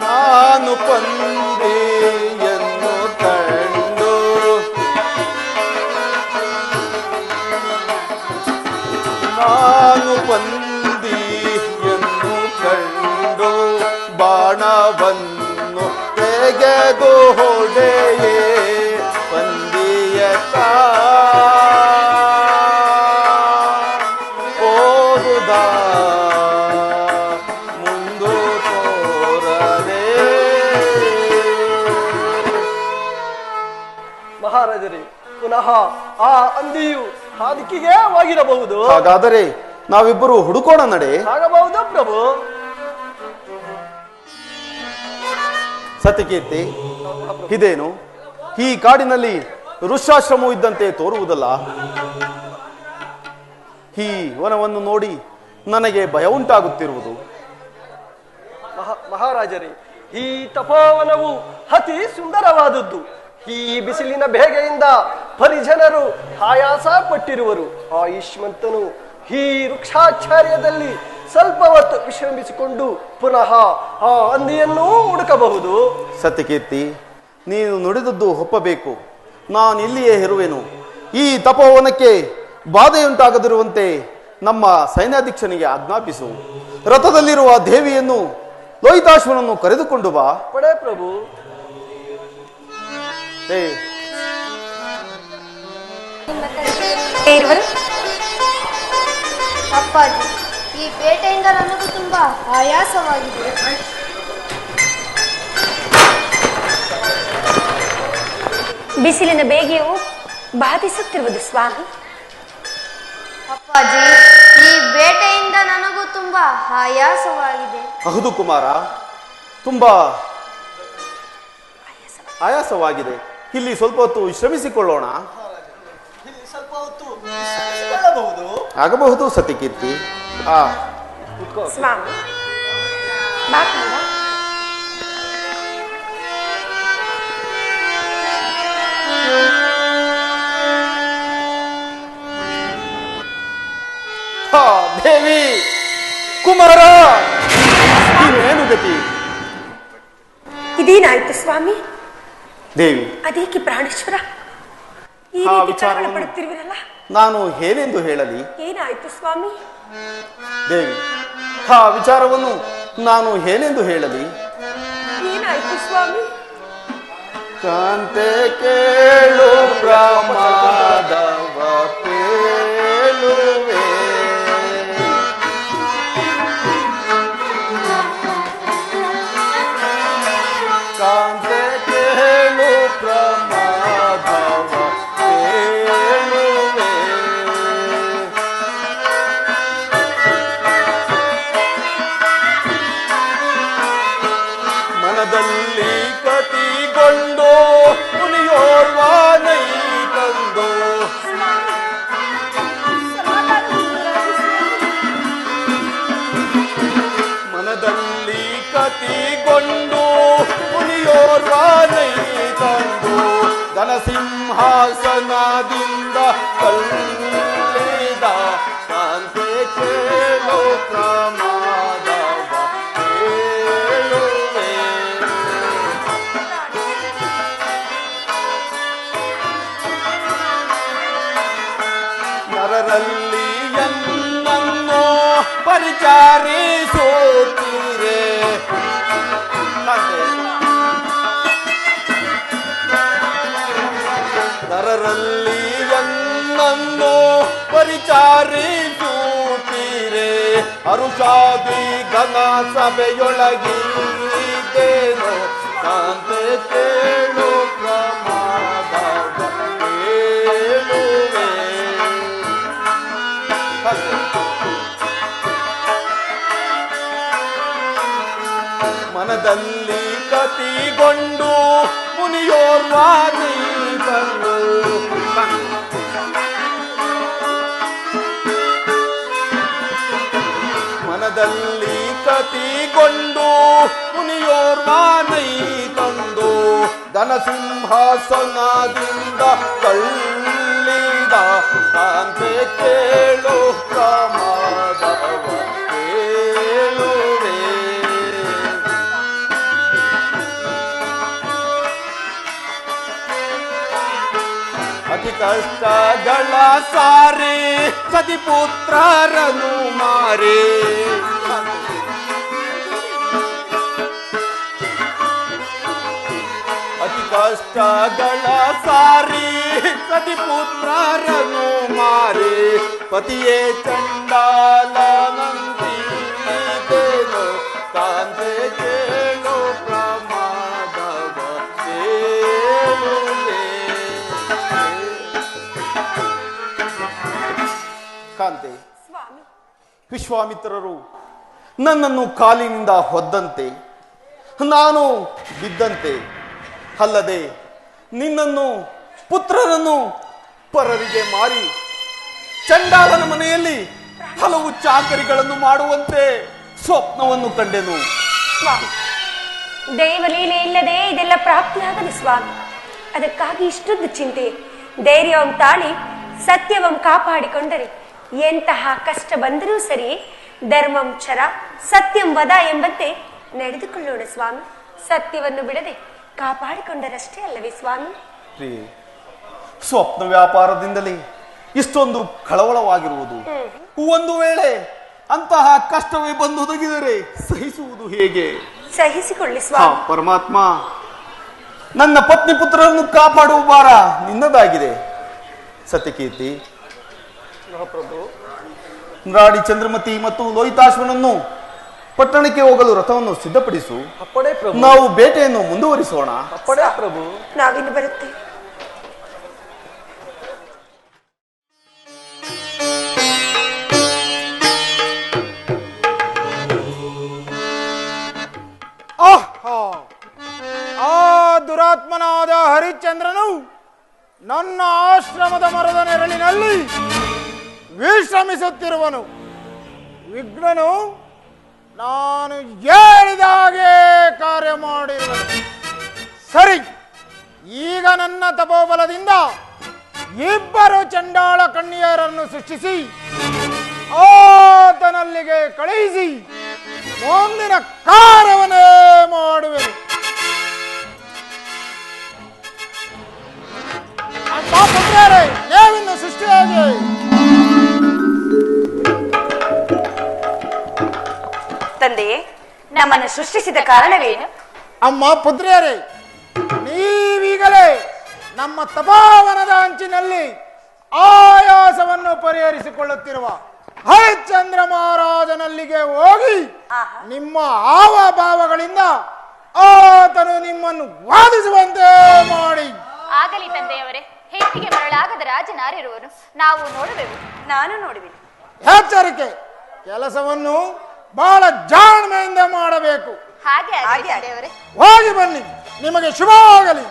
ನಾನು ಪಂದಿಯನ್ನು ಕಂಡು ನಾನು ಪಂದಿಯನ್ನು ಕಂಡು ಬಾಣವನ್ನು ತೆಗೆದು ಹೊಡೆಯೇ, ಪಂದಿಯತ ಪುನಃ ಆ ಅಂದಿಯು ಆ ದಿಕ್ಕಿಗೆ ಹೋಗಿರಬಹುದು. ಹಾಗಾದರೆ ನಾವಿಬ್ಬರು ಹುಡುಕೋಣ ನಡೆ. ಆಗಬಹುದು ಪ್ರಭು. ಸತ್ಯಕೀರ್ತಿ, ಇದೇನು ಈ ಕಾಡಿನಲ್ಲಿ ಋಷ್ಯಾಶ್ರಮವು ಇದ್ದಂತೆ ತೋರುವುದಲ್ಲ? ಈ ವನವನ್ನು ನೋಡಿ ನನಗೆ ಭಯ ಉಂಟಾಗುತ್ತಿರುವುದು. ಮಹಾರಾಜರೇ, ಈ ತಪೋವನವು ಅತಿ ಸುಂದರವಾದದ್ದು. ಈ ಬಿಸಿಲಿನ ಬೇಗೆಯಿಂದ ಪರಿಜನರು ಆಯಾಸ ಪಟ್ಟಿರುವರು. ಆಯುಷ್ಮಂತನು ಈ ವೃಕ್ಷಾಚಾರ್ಯದಲ್ಲಿ ಸ್ವಲ್ಪ ಹೊತ್ತು ವಿಶ್ರಮಿಸಿಕೊಂಡು ಪುನಃ ಆ ಹಂದಿಯನ್ನು ಹುಡುಕಬಹುದು. ಸತ್ಯಕೀರ್ತಿ, ನೀನು ನುಡಿದದ್ದು ಒಪ್ಪಬೇಕು. ನಾನು ಇಲ್ಲಿಯೇ ಇರುವೆನು. ಈ ತಪೋವನಕ್ಕೆ ಬಾಧೆಯುಂಟಾಗದಿರುವಂತೆ ನಮ್ಮ ಸೈನ್ಯಾಧೀಕ್ಷನಿಗೆ ಆಜ್ಞಾಪಿಸು. ರಥದಲ್ಲಿರುವ ದೇವಿಯನ್ನು ಲೋಹಿತಾಶ್ವನನ್ನು ಕರೆದುಕೊಂಡು ಬಾ. ಪಡೆ ಪ್ರಭು. ಅಪ್ಪಾಜಿ, ಈ ಬೇಟೆಯಿಂದ ನನಗೂ ತುಂಬಾ ಆಯಾಸವಾಗಿದೆ. ಬಿಸಿಲಿನ ಬೇಗೆಯು ಬಾಧಿಸುತ್ತಿರುವುದು ಸ್ವಾಮಿ. ಅಪ್ಪಾಜಿ, ಈ ಬೇಟೆಯಿಂದ ನನಗೂ ತುಂಬಾ ಆಯಾಸವಾಗಿದೆ. ಹೌದು ಕುಮಾರ, ತುಂಬಾ ಆಯಾಸವಾಗಿದೆ. ಇಲ್ಲಿ ಸ್ವಲ್ಪ ಹೊತ್ತು ವಿಶ್ರಮಿಸಿಕೊಳ್ಳೋಣ. ಆಗಬಹುದು ಸತ್ಯಕೀರ್ತಿ. ಸ್ವಾಮಿ ಬಾ ಕಂದ. ದೇವಿ, ಕುಮಾರ, ಏನು ಗತಿ? ಇದೇನಾಯ್ತು ಸ್ವಾಮಿ? ದೇವಿ, ಅದೇಕೆ ಪ್ರಾಣೇಶ್ವರ ಈ ಆ ರೀತಿ ವಿಚಾರವನ್ನು ಕಳವಳ ಪಡುತ್ತಿರುವಿರಲ್ಲ? ನಾನು ಏನೆಂದು ಹೇಳಲಿ? ಏನಾಯ್ತು ಸ್ವಾಮಿ? ದೇವಿ, ಆ ವಿಚಾರವನ್ನು ನಾನು ಏನೆಂದು ಹೇಳಲಿ? ಏನಾಯ್ತು ಸ್ವಾಮಿ? ಕಾಂತೆ ಕೇಳು ಪ್ರಮಾದವ ಪೇಳುವೆ. ಕಾಂತೆ ಕೇಳು ಪ್ರಮಾದವ ಪೇಳುವೆ. ಮನದಲ್ಲಿ ಕತಿಗೊಂಡು ಮುನಿಯೋರ್ವಾನೈ ತಂದು. ಮನದಲ್ಲಿ ಕತಿಗೊಂಡು ಮುನಿಯೋರ್ವಾನೈ ತಂದು ಘನಸಿಂಹಾಸನದಿಂದ ಕಲ್ಲಿದ ಕಾಂತೆ ಕೇಳು ಪ್ರಮಾದವ ಕೇಳುವೆ. ನರರಲ್ಲಿ ಎನ್ನನ್ನು ಪರಿಚಾರಿಸುತ್ತೀರೆ. ನರರಲ್ಲಿ ಎನ್ನನ್ನು ಪರಿಚಾರಿಸುತ್ತೀರೆ. ಅರುಷಾದಿ ಘನ ಸಭೆಯೊಳಗಿದ್ದೇನೋ ಕಾಂತೆ ಕೇಳು ಪ್ರಮಾದವ ಕೇಳುವೆ. ಮನದಲ್ಲಿ ಕತಿಗೊಂಡು ಮುನಿಯೋರ್ವಾದಿ ತಂದು. ಮನದಲ್ಲಿ ಕತಿಗೊಂಡು ಮುನಿಯೋರ್ವಾನೈ ತಂದು ಧನಸಿಂಹಾಸನದಿಂದ ತಳ್ಳಿದ ಕಾಂತೆ ಕೇಳು ಪ್ರಮಾದವ ಕೇಳುವೆ. ಅತಿ ಕಷ್ಟಗಳ ಸಾರಿ ಸತಿಪುತ್ರರನು ಮಾರಿ. ಅತಿ ಕಷ್ಟಗಳ ಸಾರಿ ಸತಿಪುತ್ರರನು ಮಾರಿ. ಪತಿಯೇ ಚಂಡಾಲನಂತಿದ್ದೇನೋ ಕಾಂತೆ ಕೇಳು ಪ್ರಮಾದವ ಕೇಳುವೆ. ಕಾಂತೆ. ಸ್ವಾಮಿ ವಿಶ್ವಾಮಿತ್ರರು ನನ್ನನ್ನು ಕಾಲಿನಿಂದ ಹೊದ್ದಂತೆ, ನಾನು ಬಿದ್ದಂತೆ, ಅಲ್ಲದೆ ನಿನ್ನನ್ನು ಪುತ್ರನನ್ನು ಪರರಿಗೆ ಮಾರಿ ಚಂಡಾಲನ ಮನೆಯಲ್ಲಿ ಹಲವು ಚಾಕರಿಗಳನ್ನು ಮಾಡುವಂತೆ ಸ್ವಪ್ನವನ್ನು ಕಂಡೆನು. ಸ್ವಾಮಿ ದೈವಲೀಲೆ ಇಲ್ಲದೆ ಇದೆಲ್ಲ ಪ್ರಾಪ್ತಿಯಾಗದು ಸ್ವಾಮಿ. ಅದಕ್ಕಾಗಿ ಇಷ್ಟೊಂದು ಚಿಂತೆ. ಧೈರ್ಯವಂ ತಾಳಿ ಸತ್ಯವಂ ಕಾಪಾಡಿಕೊಂಡರೆ ಎಂತಹ ಕಷ್ಟ ಬಂದರೂ ಸರಿ, ಧರ್ಮಂ ಚರ ಸತ್ಯಂ ವದ ಎಂಬಂತೆ ನಡೆದುಕೊಳ್ಳೋಣ ಸ್ವಾಮಿ. ಸತ್ಯವನ್ನು ಬಿಡದೆ ಕಾಪಾಡಿಕೊಂಡರಷ್ಟೇ ಅಲ್ಲವೇ ಸ್ವಾಮಿ? ಸ್ವಪ್ನ ವ್ಯಾಪಾರದಿಂದಲೇ ಇಷ್ಟೊಂದು ಕಳವಳವಾಗಿರುವುದು. ಒಂದು ವೇಳೆ ಅಂತಹ ಕಷ್ಟವೇ ಬಂದು ಒದಗಿದರೆ ಸಹಿಸುವುದು ಹೇಗೆ? ಸಹಿಸಿಕೊಳ್ಳಿ ಸ್ವಾಮಿ. ಪರಮಾತ್ಮ, ನನ್ನ ಪತ್ನಿ ಪುತ್ರರನ್ನು ಕಾಪಾಡುವ ಭಾರ ನಿನ್ನದಾಗಿದೆ. ಸತ್ಯಕೀರ್ತಿ, ರಾಣಿ ಚಂದ್ರಮತಿ ಮತ್ತು ಲೋಹಿತಾಶ್ವನನ್ನು ಪಟ್ಟಣಕ್ಕೆ ಹೋಗಲು ರಥವನ್ನು ಸಿದ್ಧಪಡಿಸು. ನಾವು ಬೇಟೆಯನ್ನು ಮುಂದುವರಿಸೋಣ. ಪ್ರಭು. ನಾವಿನ್ನು ಬರುತ್ತೇವೆ. ಆ ದುರಾತ್ಮನಾದ ಹರಿಶ್ಚಂದ್ರನು ನನ್ನ ಆಶ್ರಮದ ಮರದ ನೆರಳಿನಲ್ಲಿ ವಿಶ್ರಮಿಸುತ್ತಿರುವನು. ವಿಘ್ನನು ನಾನು ಹೇಳಿದಾಗೆ ಕಾರ್ಯ ಮಾಡಿರುವನು. ಸರಿ, ಈಗ ನನ್ನ ತಪೋಬಲದಿಂದ ಇಬ್ಬರು ಚಂಡಾಳ ಕನ್ಯರನ್ನು ಸೃಷ್ಟಿಸಿ ಆತನಲ್ಲಿಗೆ ಕಳುಹಿಸಿ ಮುಂದಿನ ಕಾರ್ಯವನ್ನೇ ಮಾಡುವೆನು. ನೀವಿನ್ನು ಸೃಷ್ಟಿಯಾಗಿ ತಂದೆಯೇ, ನಮ್ಮನ್ನು ಸೃಷ್ಟಿಸಿದ ಕಾರಣವೇನು? ಅಮ್ಮ ಪುತ್ರಿಯರೇ, ನೀವೀಗಲೇ ನಮ್ಮ ತಪೋವನದ ಅಂಚಿನಲ್ಲಿ ಆಯಾಸವನ್ನು ಪರಿಹರಿಸಿಕೊಳ್ಳುತ್ತಿರುವ ಹರಿಶ್ಚಂದ್ರ ಮಹಾರಾಜನಲ್ಲಿಗೆ ಹೋಗಿ ನಿಮ್ಮ ಹಾವಭಾವಗಳಿಂದ ಆತನು ನಿಮ್ಮನ್ನು ವಾದಿಸುವಂತೆ ಮಾಡಿ. ಆಗಲಿ ತಂದೆಯವರೇ, ಹೆಣ್ಣಿಗೆ ಮರಳಾಗದ ರಾಜನಾರಿರುವನು, ನಾವು ನೋಡುವೆವು. ನಾನು ನೋಡುವೆನು. ಎಚ್ಚರಿಕೆ, ಕೆಲಸವನ್ನು ಬಹಳ ಜಾಣ್ಮೆಯಿಂದ ಮಾಡಬೇಕು. ಹಾಗೆ ಆಗಲಿ ತಂದೆಯವರೇ. ಹೋಗಿ ಬನ್ನಿ, ನಿಮಗೆ ಶುಭವಾಗಲಿ.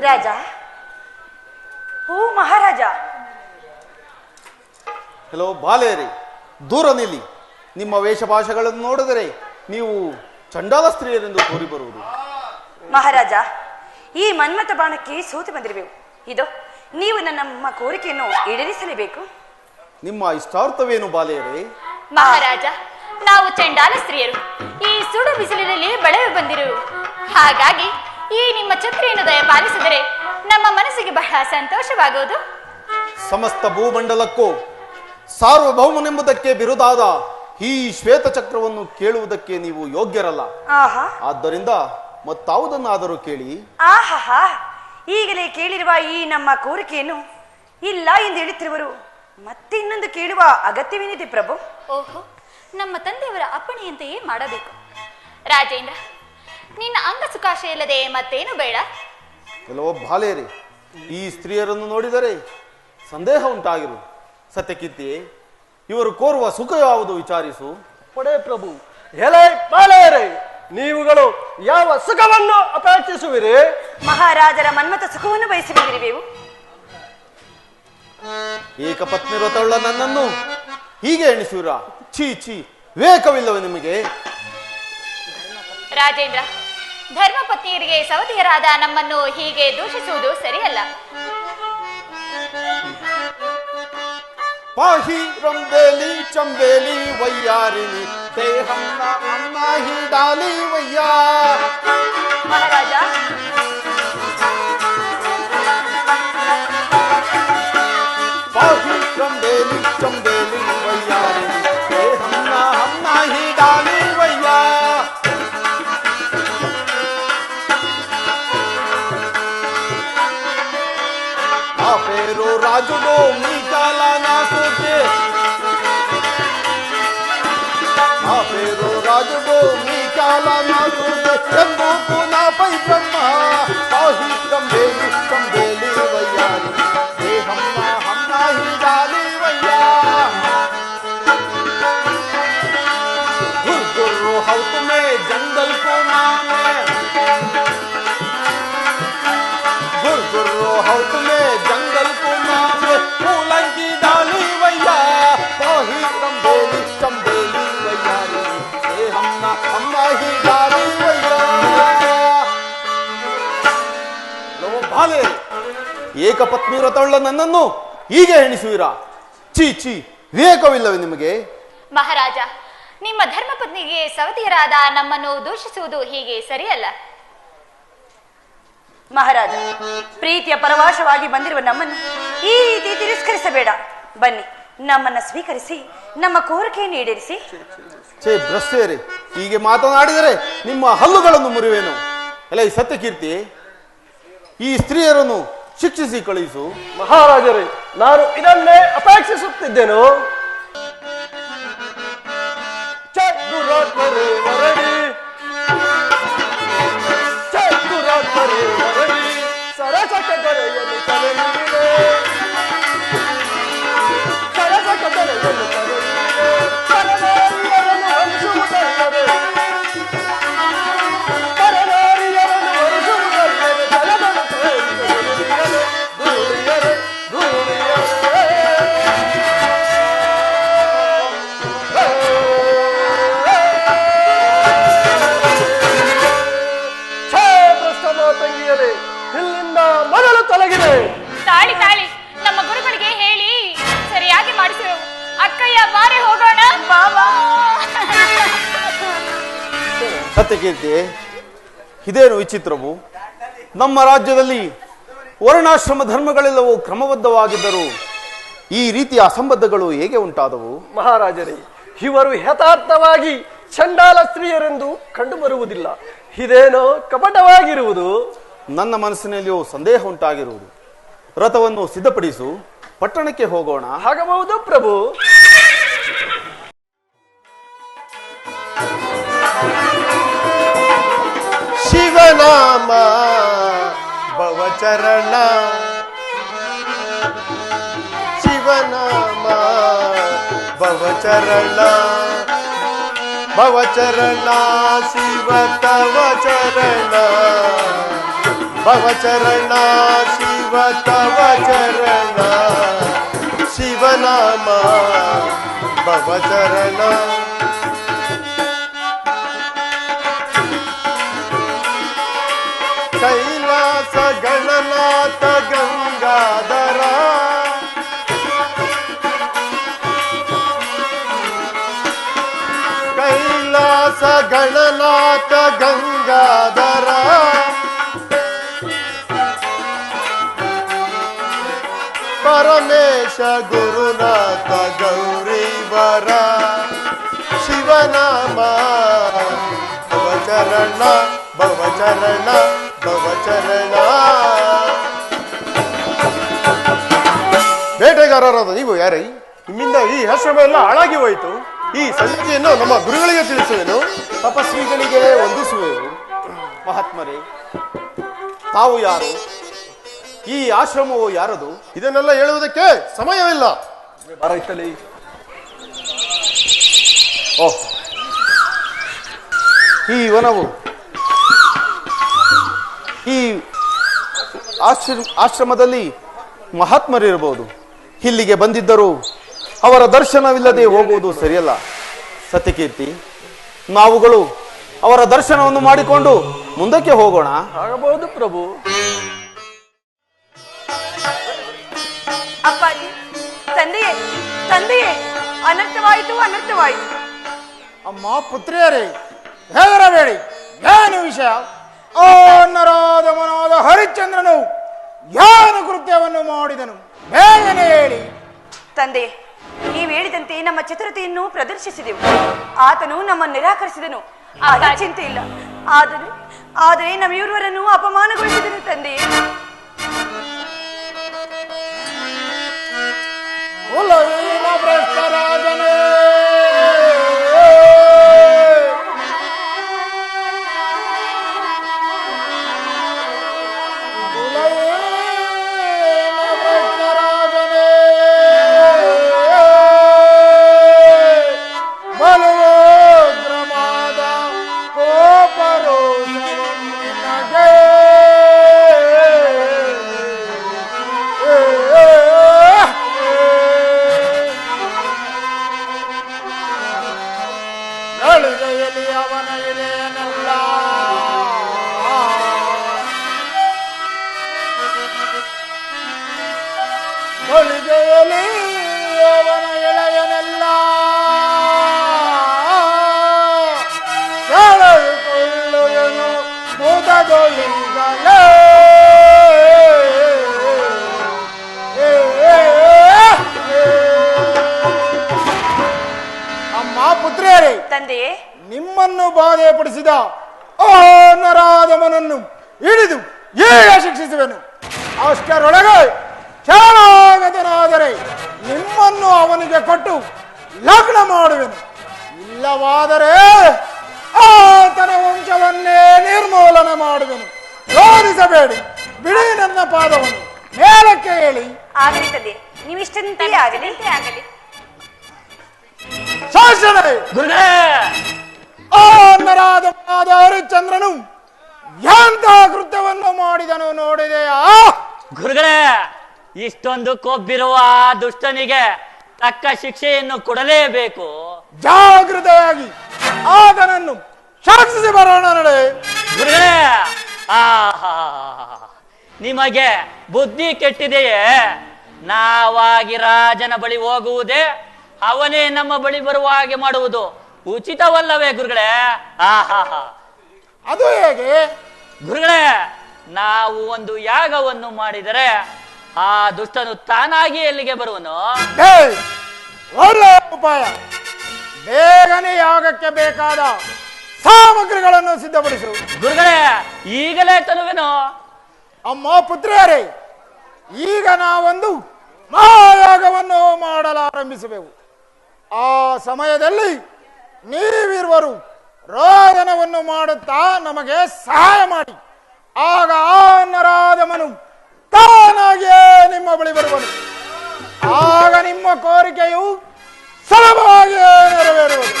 ರಾಜ, ಓ ಮಹಾರಾಜ. ಹಲೋ ಬಾಲೇರಿ, ದೂರ ನಿಲ್ಲಿ. ನಿಮ್ಮ ವೇಷಭಾಷೆಗಳನ್ನು ನೋಡಿದರೆ ನೀವು ಚಂಡಾಲ ಸ್ತ್ರೀಯರೆಂದು ತೋರಿ ಬರುವುದು. ಮಹಾರಾಜ, ಈ ಮನ್ಮಥ ಬಾಣಕ್ಕೆ ಸೋತು ಬಂದಿರಬೇಕು. ಇದು ನೀವು ನಮ್ಮ ಕೋರಿಕೆಯನ್ನು ಈಡೇರಿಸಲೇಬೇಕು. ನಿಮ್ಮ ಇಷ್ಟಾರ್ಥವೇನು ಬಾಲೇರಿ? ಮಹಾರಾಜ, ನಾವು ಚಂಡಾಲ ಸ್ತ್ರೀಯರು ಈ ಸುಡು ಬಿಸಿಲಿನಲ್ಲಿ ಬಳವೆ ಬಂದಿರು. ಹಾಗಾಗಿ ಈ ನಿಮ್ಮ ಛತ್ರಿಯನ್ನು ದಯಪಾಲಿಸಿದರೆ ನಮ್ಮ ಮನಸ್ಸಿಗೆ ಬಹಳ ಸಂತೋಷವಾಗುವುದು. ಸಮಸ್ತ ಭೂಮಂಡಲಕ್ಕೂ ಸಾರ್ವಭೌಮನೆಂಬುದಕ್ಕೆ ಬಿರುದಾದ ಈ ಶ್ವೇತ ಚಕ್ರವನ್ನು ಕೇಳುವುದಕ್ಕೆ ನೀವು ಯೋಗ್ಯರಲ್ಲ. ಆಹಾ ಆದ್ದರಿಂದ ಮತ್ತಾವುದನ್ನಾದರೂ ಕೇಳಿ. ಆಹಾ ಈಗಲೇ ಕೇಳಿರುವ ಈ ನಮ್ಮ ಕೋರಿಕೆಯನ್ನು ಇಲ್ಲ ಎಂದು ಹೇಳುತ್ತಿರುವರು, ಮತ್ತೆ ಇನ್ನೊಂದು ಕೇಳುವ ಅಗತ್ಯವೇನಿದೆ ಪ್ರಭು? ಓಹೋ, ನಮ್ಮ ತಂದೆಯವರ ಅಪ್ಪಣೆಯಂತೆಯೇ ಮಾಡಬೇಕು. ರಾಜೇಂದ್ರ, ನಿನ್ನ ಅಂಗ ಸುಖಾಶ ಇಲ್ಲದೆ ಮತ್ತೇನು ಬೇಡ. ಕೆಲವು ಬಾಲೇರಿ ಈ ಸ್ತ್ರೀಯರನ್ನು ನೋಡಿದರೆ ಸಂದೇಹ ಉಂಟಾಗಿರು. ಸತ್ಯಕೀರ್ತಿ, ಇವರು ಕೋರುವ ಸುಖ ಯಾವುದು ವಿಚಾರಿಸು. ಒಡೆ ಪ್ರಭು, ಎಲೆ ಬಾಳೆಯರೇ, ನೀವುಗಳು ಯಾವ ಸುಖವನ್ನು ಅಪೇಕ್ಷಿಸುವಿರಿ? ಮಹಾರಾಜರ ಮನ್ಮಥ ಸುಖವನ್ನು ಬಯಸಿ ಬಂದಿರುವೆವು. ಏಕಪತ್ನಿ ವ್ರತವುಳ್ಳ ನನ್ನನ್ನು ಹೀಗೆ ಎಣಿಸುವಿರಾ? ಛೀ ಛೀ, ವಿವೇಕವಿಲ್ಲವೇ ನಿಮಗೆ? ರಾಜೇಂದ್ರ, ಧರ್ಮಪತ್ನಿಯರಿಗೆ ಸವತಿಯರಾದ ನಮ್ಮನ್ನು ಹೀಗೆ ದೂಷಿಸುವುದು ಸರಿಯಲ್ಲ. ಪಾಹಿ ರಂಬೇಲಿ ಚಂಬೇಲಿ ವಯ್ಯಾರಿನಿ ದೇಹಂನ ಅನ್ನ ಹಿಡಾಲಿ ವಯ್ಯಾ. ಮಹಾರಾಜ, ಪಾಹಿ ರಂಬೇಲಿ ಚಂಬೇಲಿ ವಯ್ಯಾರಿನಿ ದೇಹಂನ ಅನ್ನ ಹಿಡಾಲಿ ವಯ್ಯಾ. ఆ పేరు రాజుడు మీ కాలానా సూచే, ఆ పేరు రాజుడు మీ కాలానా సూచే, ఎందుకు నాపై బ్రహ్మ పాహి కంబేలి కంబేలి వయ్యాలి దేహమ్మ హమ్మ హిడాలి వయ్యా. గుర్గుర్రు హౌతు మే జంగల్ को नामे, गुरगुर्रो हौत में जंगल को नामे, फूलंगी डाली वैया पाही कंबेली कंबेली वैया रे हम्मा ही डाली वैया. ಲೋ ಬಾಲೆ, ಏಕಪತ್ನಿ ವ್ರತವುಳ್ಳ ನನ್ನನ್ನು ಹೀಗೆ ಎಣಿಸುವಿರಾ? ಛೀ ಛೀ, ವಿವೇಕವಿಲ್ಲವೇ ನಿಮಗೆ? ಮಹಾರಾಜ, ನಿಮ್ಮ ಧರ್ಮಪತ್ನಿಗೆ ಸವತಿಯರಾದ ನಮ್ಮನ್ನು ದೂಷಿಸುವುದು ಹೀಗೆ ಸರಿಯಲ್ಲ. ಮಹಾರಾಜ, ಪ್ರೀತಿಯ ಪರವಾಶವಾಗಿ ಬಂದಿರುವ ನಮ್ಮನ್ನು ಈ ರೀತಿ ತಿರಸ್ಕರಿಸಬೇಡ. ಬನ್ನಿ, ನಮ್ಮನ್ನ ಸ್ವೀಕರಿಸಿ ನಮ್ಮ ಕೋರಿಕೆಯನ್ನು ಈಡೇರಿಸಿ. ಛೇ ಭ್ರಷ್ಟೇರಿ, ಹೀಗೆ ಮಾತನಾಡಿದರೆ ನಿಮ್ಮ ಹಲ್ಲುಗಳನ್ನು ಮುರಿವೇನು. ಎಲ್ಲ ಈ ಸತ್ಯಕೀರ್ತಿ, ಈ ಸ್ತ್ರೀಯರನ್ನು ಶಿಕ್ಷಿಸಿ ಕಳುಹಿಸು. ಮಹಾರಾಜರೇ, ನಾನು ಇದನ್ನೇ ಅಪೇಕ್ಷಿಸುತ್ತಿದ್ದೆನು. ಚದುರಾತ್ಮರೇ ವರಡಿ, ಚದುರಾತ್ಮರೇ ವರಡಿ, ಸರಸಕ ದರೆಯನ್ನು ತಲೆ ನೀಡಿದೆ, ಸರಸಕ ದರೆಯನ್ನು ತಲೆ ನೀಡಿದೆ, ಪರನಾರಿಯರನ್ನು ಹರಿಸುವುದಲ್ಲದೆ, ಪರನಾರಿಯರನ್ನು ಹರಿಸುವುದಲ್ಲದೆ, ತಲೆದನು ತೋರಿಸಲಿಯರೆ, ಧೂಳಿಯರೆ ಧೂಳಿಯರೆ. ತಂಗಿಯರೇ, ಇಲ್ಲಿಂದ ಮೊದಲು ತೊಲಗಿದೆ. ತಾಳಿ ತಾಳಿ, ನಮ್ಮ ಗುರುಗಳಿಗೆ ಹೇಳಿ ಸರಿಯಾಗಿ ಮಾಡಿಸುವೆವು. ಅಕ್ಕಯ್ಯ, ಬಾರೆ ಹೋಗೋಣ. ಬಾಬಾ. ಸತ್ಯಕೀರ್ತಿ, ಇದೇನು ವಿಚಿತ್ರವು? ನಮ್ಮ ರಾಜ್ಯದಲ್ಲಿ ವರ್ಣಾಶ್ರಮ ಧರ್ಮಗಳೆಲ್ಲವೂ ಕ್ರಮಬದ್ಧವಾಗಿದ್ದರೂ ಈ ರೀತಿಯ ಅಸಂಬದ್ಧಗಳು ಹೇಗೆ ಉಂಟಾದವು? ಮಹಾರಾಜರೇ, ಇವರು ಯಥಾರ್ಥವಾಗಿ ಚಂಡಾಲ ಸ್ತ್ರೀಯರೆಂದು ಕಂಡು ಬರುವುದಿಲ್ಲ. ಇದೇನೋ ಕಪಟವಾಗಿರುವುದು. ನನ್ನ ಮನಸ್ಸಿನಲ್ಲಿಯೂ ಸಂದೇಹ ಉಂಟಾಗಿರುವುದು. ರಥವನ್ನು ಸಿದ್ಧಪಡಿಸು, ಪಟ್ಟಣಕ್ಕೆ ಹೋಗೋಣ. ಆಗಬಹುದು ಪ್ರಭು. ಶಿವನಾಮ ಭವಚರಣ, ಶಿವನಾಮ ಭವಚರಣ, ಭವಚರಣ ಶಿವ ತವ ಚರಣ, ಭವಚರಣ ಶಿವ ತವ ಚರಣ, ಶಿವನಾಮ ಭವಚರಣ. ಕೈಲಾಸ ಗಣನಾಥ ಗಂಗಾಧರ, ಕೈಲಾಸ ಗಣನಾಥ ಗಂಗಾಧರ, ಪರಮೇಶ ಗುರುನಾಥ ಗೌರೀವರ ಶಿವನಾಮ ಭವಚರಣ ಭವಚರಣ ಭವಚರಣ. ಬೇಟೆಗಾರರಾದ ನೀವು ಯಾರೇ? ನಿಮ್ಮಿಂದ ಈ ಆಶ್ರಮ ಎಲ್ಲ ಹಾಳಾಗಿ ಹೋಯಿತು. ಈ ಸಂಗತಿಯನ್ನು ನಮ್ಮ ಗುರುಗಳಿಗೆ ತಿಳಿಸುವೆನು. ತಪಸ್ವಿಗಳಿಗೆ ವಂದಿಸುವೆವು. ಮಹಾತ್ಮರೇ, ತಾವು ಯಾರು? ಈ ಆಶ್ರಮವು ಯಾರದು? ಇದನ್ನೆಲ್ಲ ಹೇಳುವುದಕ್ಕೆ ಸಮಯವಿಲ್ಲ. ಓಹ್, ಈ ವನವು ಈ ಆಶ್ರಮದಲ್ಲಿ ಮಹಾತ್ಮರಿರಬಹುದು. ಇಲ್ಲಿಗೆ ಬಂದಿದ್ದರೂ ಅವರ ದರ್ಶನವಿಲ್ಲದೆ ಹೋಗುವುದು ಸರಿಯಲ್ಲ. ಸತ್ಯಕೀರ್ತಿ, ನಾವುಗಳು ಅವರ ದರ್ಶನವನ್ನು ಮಾಡಿಕೊಂಡು ಮುಂದಕ್ಕೆ ಹೋಗೋಣ. ಆಗಬಹುದು ಪ್ರಭು. ಅಪ್ಪಾಜಿ, ತಂದೆಯೇ ತಂದೆಯೇ, ಅನರ್ಥವಾಯಿತು ಅನರ್ಥವಾಯಿತು. ಅಮ್ಮ ಪುತ್ರಿಯರೇ, ಹೆದರಬೇಡಿ. ಏನು ವಿಷಯ? ಓ ನರಾದ ಮನಾದ ಹರಿಶ್ಚಂದ್ರನು ಏನು ಕೃತ್ಯವನ್ನು ಮಾಡಿದನು? ಬೇಗನೆ ಹೇಳಿ. ತಂದೆ, ನೀವು ಹೇಳಿದಂತೆ ನಮ್ಮ ಚತುರತೆಯನ್ನು ಪ್ರದರ್ಶಿಸಿದೆವು. ಆತನು ನಮ್ಮನ್ನು ನಿರಾಕರಿಸಿದನು. ಆಗ ಚಿಂತೆ ಇಲ್ಲ. ಆದರೆ ನಮ್ಮಿರುವರನ್ನು ಅಪಮಾನಗೊಳಿಸಿದನು ತಂದೆ. ಕುಲವೀನ ಭ್ರಷ್ಟರಾಜನೇ, ಅವನ ಇಳೆಯನಲ್ಲ, ಹೊಳಿಗೆಯಲ್ಲಿ ಅವನ ಎಳೆಯನಲ್ಲ, ಎಳೆದುಕೊಳ್ಳುವನು ಮುದದೊಳಿಗಲೇ. ಅಮ್ಮ ಪುತ್ರಿಯರೇ, ತಂದೆಯೇ, ನಿಮ್ಮನ್ನು ಬಾಧೆಪಡಿಸಿದ ಆ ನರಾಧಮನನ್ನು ಹಿಡಿದು ಈಗ ಶಿಕ್ಷಿಸುವೆನು. ಅಷ್ಟರೊಳಗೆ ಶರಣಾಗತನಾದರೆ ನಿಮ್ಮನ್ನು ಅವನಿಗೆ ಕೊಟ್ಟು ಲಗ್ನ ಮಾಡುವೆನು. ಇಲ್ಲವಾದರೆ ಆತನ ವಂಶವನ್ನೇ ನಿರ್ಮೂಲನೆ ಮಾಡುವೆನು. ರೋಧಿಸಬೇಡಿ, ಬಿಡಿ ನನ್ನ ಪಾದವನ್ನು. ಮೇಲಕ್ಕೆ ಹೇಳಿ. ಆಗಲಿ ತಂದೆ, ನೀವಿಷ್ಟಂತೆ ಆಗಲಿ. ಶಾಸನ ಗುರುಗಳೇ, ಆ ನರಾಧಮನಾದ ಹರಿಶ್ಚಂದ್ರನು ಎಂತಹ ಕೃತ್ಯವನ್ನು ಮಾಡಿದನು ನೋಡಿದೆಯಾ? ಗುರುಗಳೇ, ಇಷ್ಟೊಂದು ಕೊಬ್ಬಿರುವ ಆ ದುಷ್ಟನಿಗೆ ತಕ್ಕ ಶಿಕ್ಷೆಯನ್ನು ಕೊಡಲೇಬೇಕು. ಜಾಗೃತೆಯಾಗಿ ಆತನನ್ನು ಶಾಸಿಸಿ ಬರೋಣ ನಡೆ. ಗುರುಗಳೇ, ಆಹಾ, ನಿಮಗೆ ಬುದ್ಧಿ ಕೆಟ್ಟಿದೆಯೇ? ನಾವಾಗಿ ರಾಜನ ಬಳಿ ಹೋಗುವುದೇ, ಅವನೇ ನಮ್ಮ ಬಳಿ ಬರುವ ಹಾಗೆ ಮಾಡುವುದು ಉಚಿತವಲ್ಲವೇ ಗುರುಗಳೇ? ಆಹಾ, ಅದು ಹೇಗೆ? ಗುರುಗಳೇ, ನಾವು ಒಂದು ಯಾಗವನ್ನು ಮಾಡಿದರೆ ಆ ದುಷ್ಟನು ತಾನಾಗಿ ಎಲ್ಲಿಗೆ ಬರುವನು? ಒಳ್ಳೆಯ ಉಪಾಯ. ಬೇಗನೆ ಯಾಗಕ್ಕೆ ಬೇಕಾದ ಸಾಮಗ್ರಿಗಳನ್ನು ಸಿದ್ಧಪಡಿಸು. ಗುರುಗಳೇ, ಈಗಲೇ ತರುವೆನು. ಅಮ್ಮ ಪುತ್ರಿಯರೇ, ಈಗ ನಾವೊಂದು ಮಹಾಯಾಗವನ್ನು ಮಾಡಲಾರಂಭಿಸುವೆವು. ಆ ಸಮಯದಲ್ಲಿ ನೀವಿರುವರು ರೋದನವನ್ನು ಮಾಡುತ್ತಾ ನಮಗೆ ಸಹಾಯ ಮಾಡಿ. ಆಗ ಆ ನರಾಧಮನು ತಾನಾಗಿಯೇ ನಿಮ್ಮ ಬಳಿ ಬರುವನು. ಆಗ ನಿಮ್ಮ ಕೋರಿಕೆಯು ಸುಲಭವಾಗಿಯೇ ನೆರವೇರುವುದು.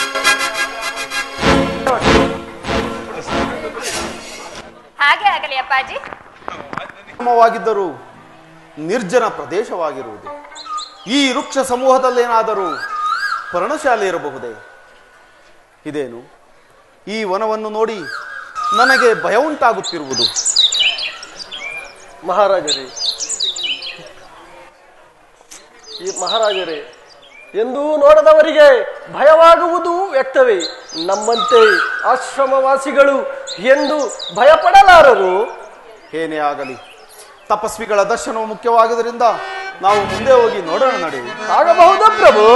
ಹಾಗೆ ಆಗಲಿ ಅಪ್ಪಾಜಿ. ವಾಗಿದ್ದರೂ ನಿರ್ಜನ ಪ್ರದೇಶವಾಗಿರುವುದು. ಈ ವೃಕ್ಷ ಸಮೂಹದಲ್ಲೇನಾದರೂ ಪರ್ಣಶಾಲೆ ಇರಬಹುದೇ? ಇದೇನು? ಈ ವನವನ್ನು ನೋಡಿ ನನಗೆ ಭಯ ಉಂಟಾಗುತ್ತಿರುವುದು. ಮಹಾರಾಜರೇ, ಎಂದೂ ನೋಡದವರಿಗೆ ಭಯವಾಗುವುದು ವ್ಯಕ್ತವೇ. ನಮ್ಮಂತೆ ಆಶ್ರಮವಾಸಿಗಳು ಎಂದು ಭಯಪಡಲಾರರು. ಏನೇ ಆಗಲಿ, ತಪಸ್ವಿಗಳ ದರ್ಶನವು ಮುಖ್ಯವಾಗುವುದರಿಂದ ನಾವು ಮುಂದೆ ಹೋಗಿ ನೋಡೋಣ ನಡೆಯುವ. ಆಗಬಹುದು ಪ್ರಭು.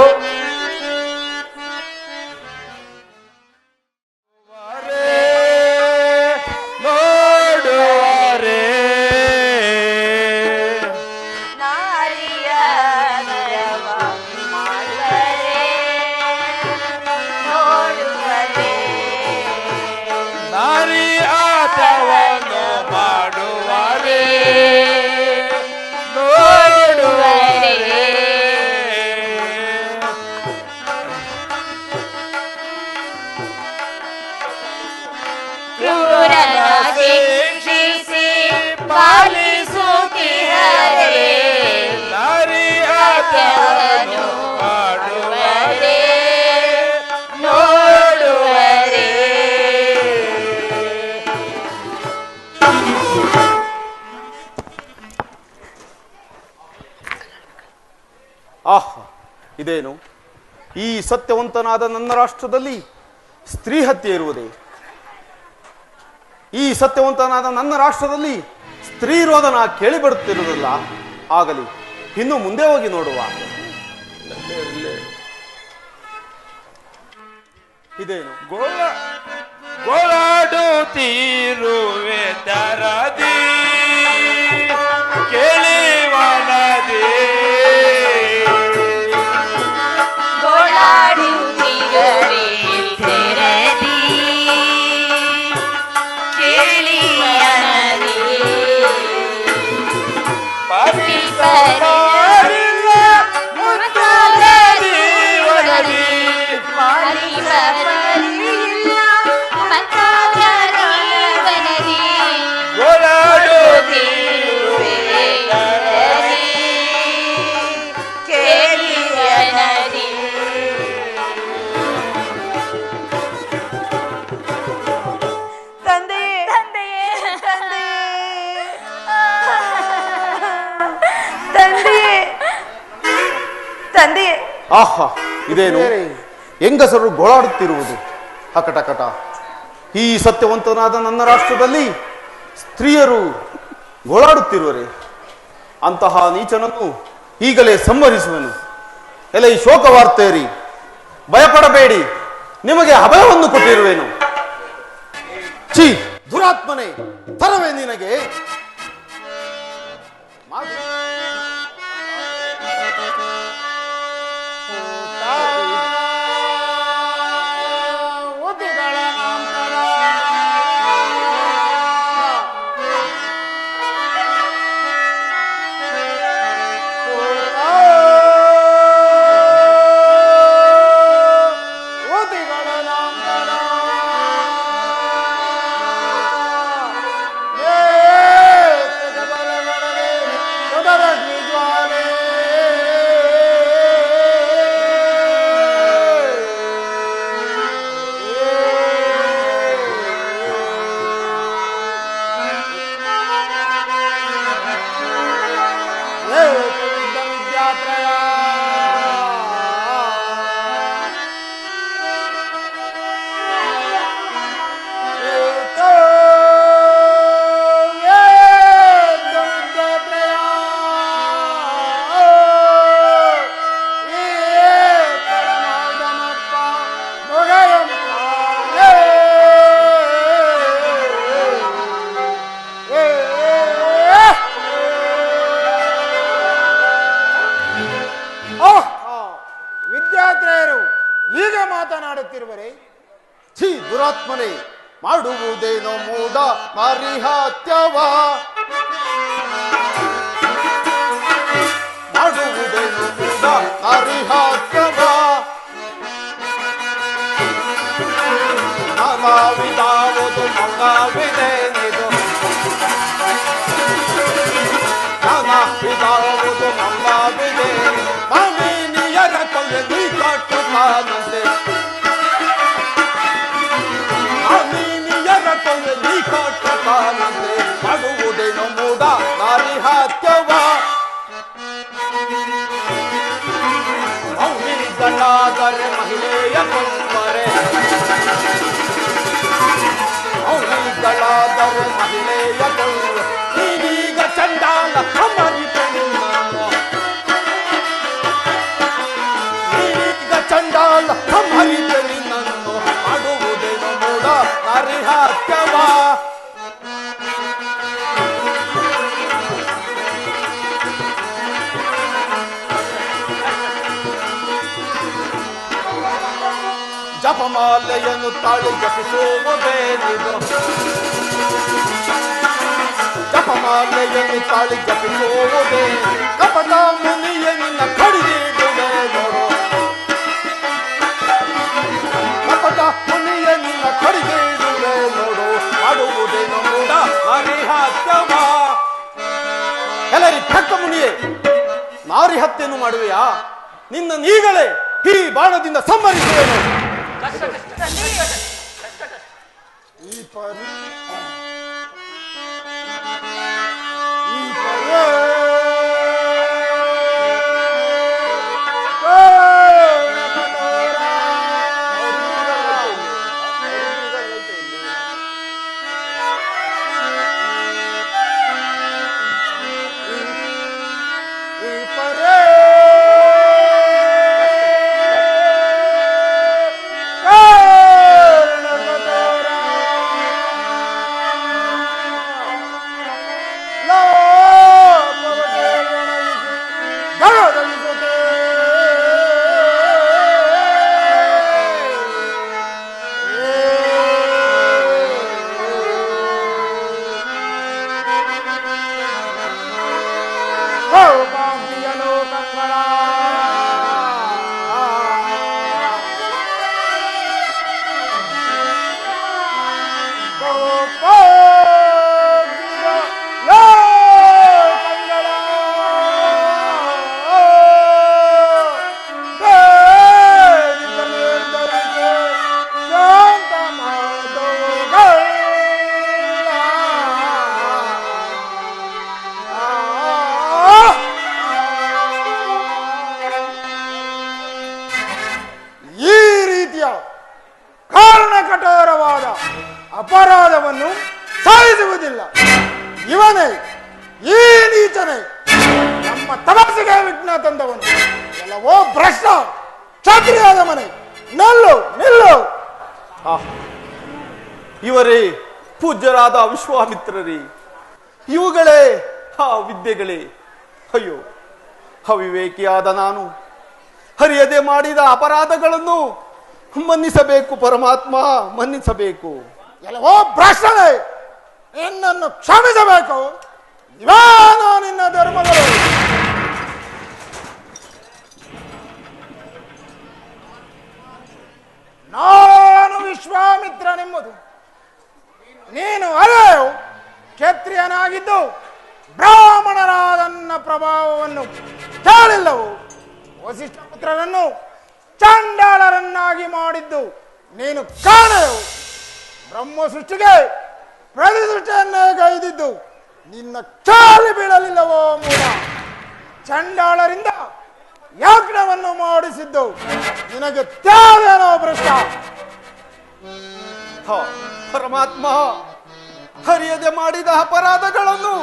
ಆಹ್, ಇದೇನು ಈ ಸತ್ಯವಂತನಾದ ನನ್ನ ರಾಷ್ಟ್ರದಲ್ಲಿ ಸ್ತ್ರೀ ಹತ್ಯೆ ಇರುವುದೇ? ಈ ಸತ್ಯವಂತನಾದ ನನ್ನ ರಾಷ್ಟ್ರದಲ್ಲಿ ಸ್ತ್ರೀ ರೋದನ ಕೇಳಿಬರುತ್ತಿರುವುದಿಲ್ಲ. ಆಗಲಿ, ಇನ್ನು ಮುಂದೆ ಹೋಗಿ ನೋಡುವ. ಇದೇನು ಗೋಳಾಡುತ್ತಿರುವೆ ದರದಿ ಕೇಳಿವನದಿ ಆಹಾ, ಇದೇನು ಹೆಂಗಸರು ಗೋಳಾಡುತ್ತಿರುವುದು? ಹಕಟಕಟ, ಈ ಸತ್ಯವಂತನಾದ ನನ್ನ ರಾಷ್ಟ್ರದಲ್ಲಿ ಸ್ತ್ರೀಯರು ಗೋಳಾಡುತ್ತಿರುವರೆ? ಅಂತಹ ನೀಚನನ್ನು ಈಗಲೇ ಸಂಹರಿಸುವನು. ಎಲ್ಲ ಈ ಶೋಕ ವಾರ್ತೆಯರಿ, ಭಯಪಡಬೇಡಿ, ನಿಮಗೆ ಅಭಯವನ್ನು ಕೊಟ್ಟಿರುವೆನು. ಛೀ, ದುರಾತ್ಮನೆ, ತರವೇ ನಿನಗೆ? ವಿದ್ಯಾರ್ಥಿಯರು ಈಗ ಮಾತನಾಡುತ್ತಿರುವರೆ? ಛೀ, ದುರಾತ್ಮನೆ, ಮಾಡುವುದೇನೋ ಮೂಢ ನಾರಿಹತ್ಯವ, ಮಾಡುವುದೇನೋ ಮೂಢ ನಾರಿಹತ್ಯವ, ನಾನಾವಿದಾವುದು ಮಂಗವಿದೇನಿದು, ನಾನಾವಿದಾವುದು ಮಂಗವಿದೆ, ಮಾಮಿನಿಯರ ಕೊಲೆ ನೀ ಕಟ್ಟುತ್ತಾನಂತೆ, ಮಾಮಿನಿಯರ ಕೊಲೆ ನೀ ಕಟ್ಟುತ್ತಾನಂತೆ, ಮಾಡುವುದೇನೋ ಮೂಢ ನಾರಿಹತ್ಯವ, ಮೌನಿಗಳಾದರೆ ಮಹಿಳೆಯ ಕೊಂದರೆ, ಮೌನಿಗಳಾದರೆ ಮಹಿಳೆಯ ಕೊಂದರೆ, ನೀವೀಗ ಚಂಡಾಲ ಕಮರಿಪೆನು ನಾನು, ಜಪಮಾಲೆಯನ್ನು ತಾಳಿ ಜಪಿಸುವುದೇನಿದು ಜಪಮಾಲೆಯನ್ನು ತಾಳಿ ಜಪಿಸುವುದೇ ಕಪಟ ಮುನಿಯ ನಿನ್ನ ಕಡಿದಿಡುವೆ ನೋಡು ಕಪಟ ಮುನಿಯ ನಿನ್ನ ಕಡಿದಿಡುವೆ ನೋಡು ಮಾಡುವುದೇನು ಮೂಡ ಹರಿಹತ್ತವ ಎಲ್ಲರಿ ಪಕ್ಕ ಮುನಿಯೇ ನಾರಿ ಹತ್ಯೆಯನ್ನು ಮಾಡುವೆಯಾ ನಿನ್ನೀಗಲೇ ಈ ಬಾಣದಿಂದ ಸಂಹರಿಸುವೆನು ಈ ಪರಿ ಅಪರಾಧವನ್ನು ಸಾಧಿಸುವುದಿಲ್ಲ. ಇವನೇ ಈ ನೀಚನೇ ನಮ್ಮ ತಪಸ್ಸಿಗೆ ವಿಘ್ನ ತಂದವನು. ಎಲ್ಲವೋ ಭ್ರಷ್ಟ ಕ್ಷತ್ರಿಯಾದ ಮನೆ. ನಿಲ್ಲು ನಿಲ್ಲು. ಇವರೇ ಪೂಜ್ಯರಾದ ವಿಶ್ವಾಮಿತ್ರರೇ, ಇವುಗಳೇ ಆ ವಿದ್ಯೆಗಳೇ. ಅಯ್ಯೋ, ಅವಿವೇಕಿಯಾದ ನಾನು ಹರಿಯದೆ ಮಾಡಿದ ಅಪರಾಧಗಳನ್ನು ಮನ್ನಿಸಬೇಕು ಪರಮಾತ್ಮ, ಮನ್ನಿಸಬೇಕು. ಎಲ್ಲವೋ ಭ್ರಷ್ಟನೇ, ನಿನ್ನನ್ನು ಕ್ಷಮಿಸಬೇಕು. ಇವೇನೋ ನಿನ್ನ ಧರ್ಮಗಳು. ನಾನು ವಿಶ್ವಾಮಿತ್ರನೆಂಬುದು ನೀನು ಅರೆಯು ಕ್ಷತ್ರಿಯನಾಗಿದ್ದು ಬ್ರಾಹ್ಮಣರಾದ ನನ್ನ ಪ್ರಭಾವವನ್ನು ಕೇಳಿಲ್ಲವು. ವಸಿಷ್ಠ ಪುತ್ರರನ್ನು ಚಂಡಾಳರನ್ನಾಗಿ ಮಾಡಿದ್ದು ನೀನು ಕಾಣೆವು. ಬ್ರಹ್ಮ ಸೃಷ್ಟಿಗೆ ಪ್ರತಿಸೃಷ್ಟಿಯನ್ನೇ ಗೈದಿದ್ದು ನಿನ್ನ ಚಾಲಿ ಬೀಳಲಿಲ್ಲವೋ ಮೂಲ. ಚಂಡಾಳರಿಂದ ಯಜ್ಞವನ್ನು ಮಾಡಿಸಿದ್ದು ನಿನಗೆ ತ್ಯಾಗೇನೋ ಭ್ರಷ್ಟ. ಪರಮಾತ್ಮ, ಹರಿಯದೆ ಮಾಡಿದ ಅಪರಾಧಗಳನ್ನು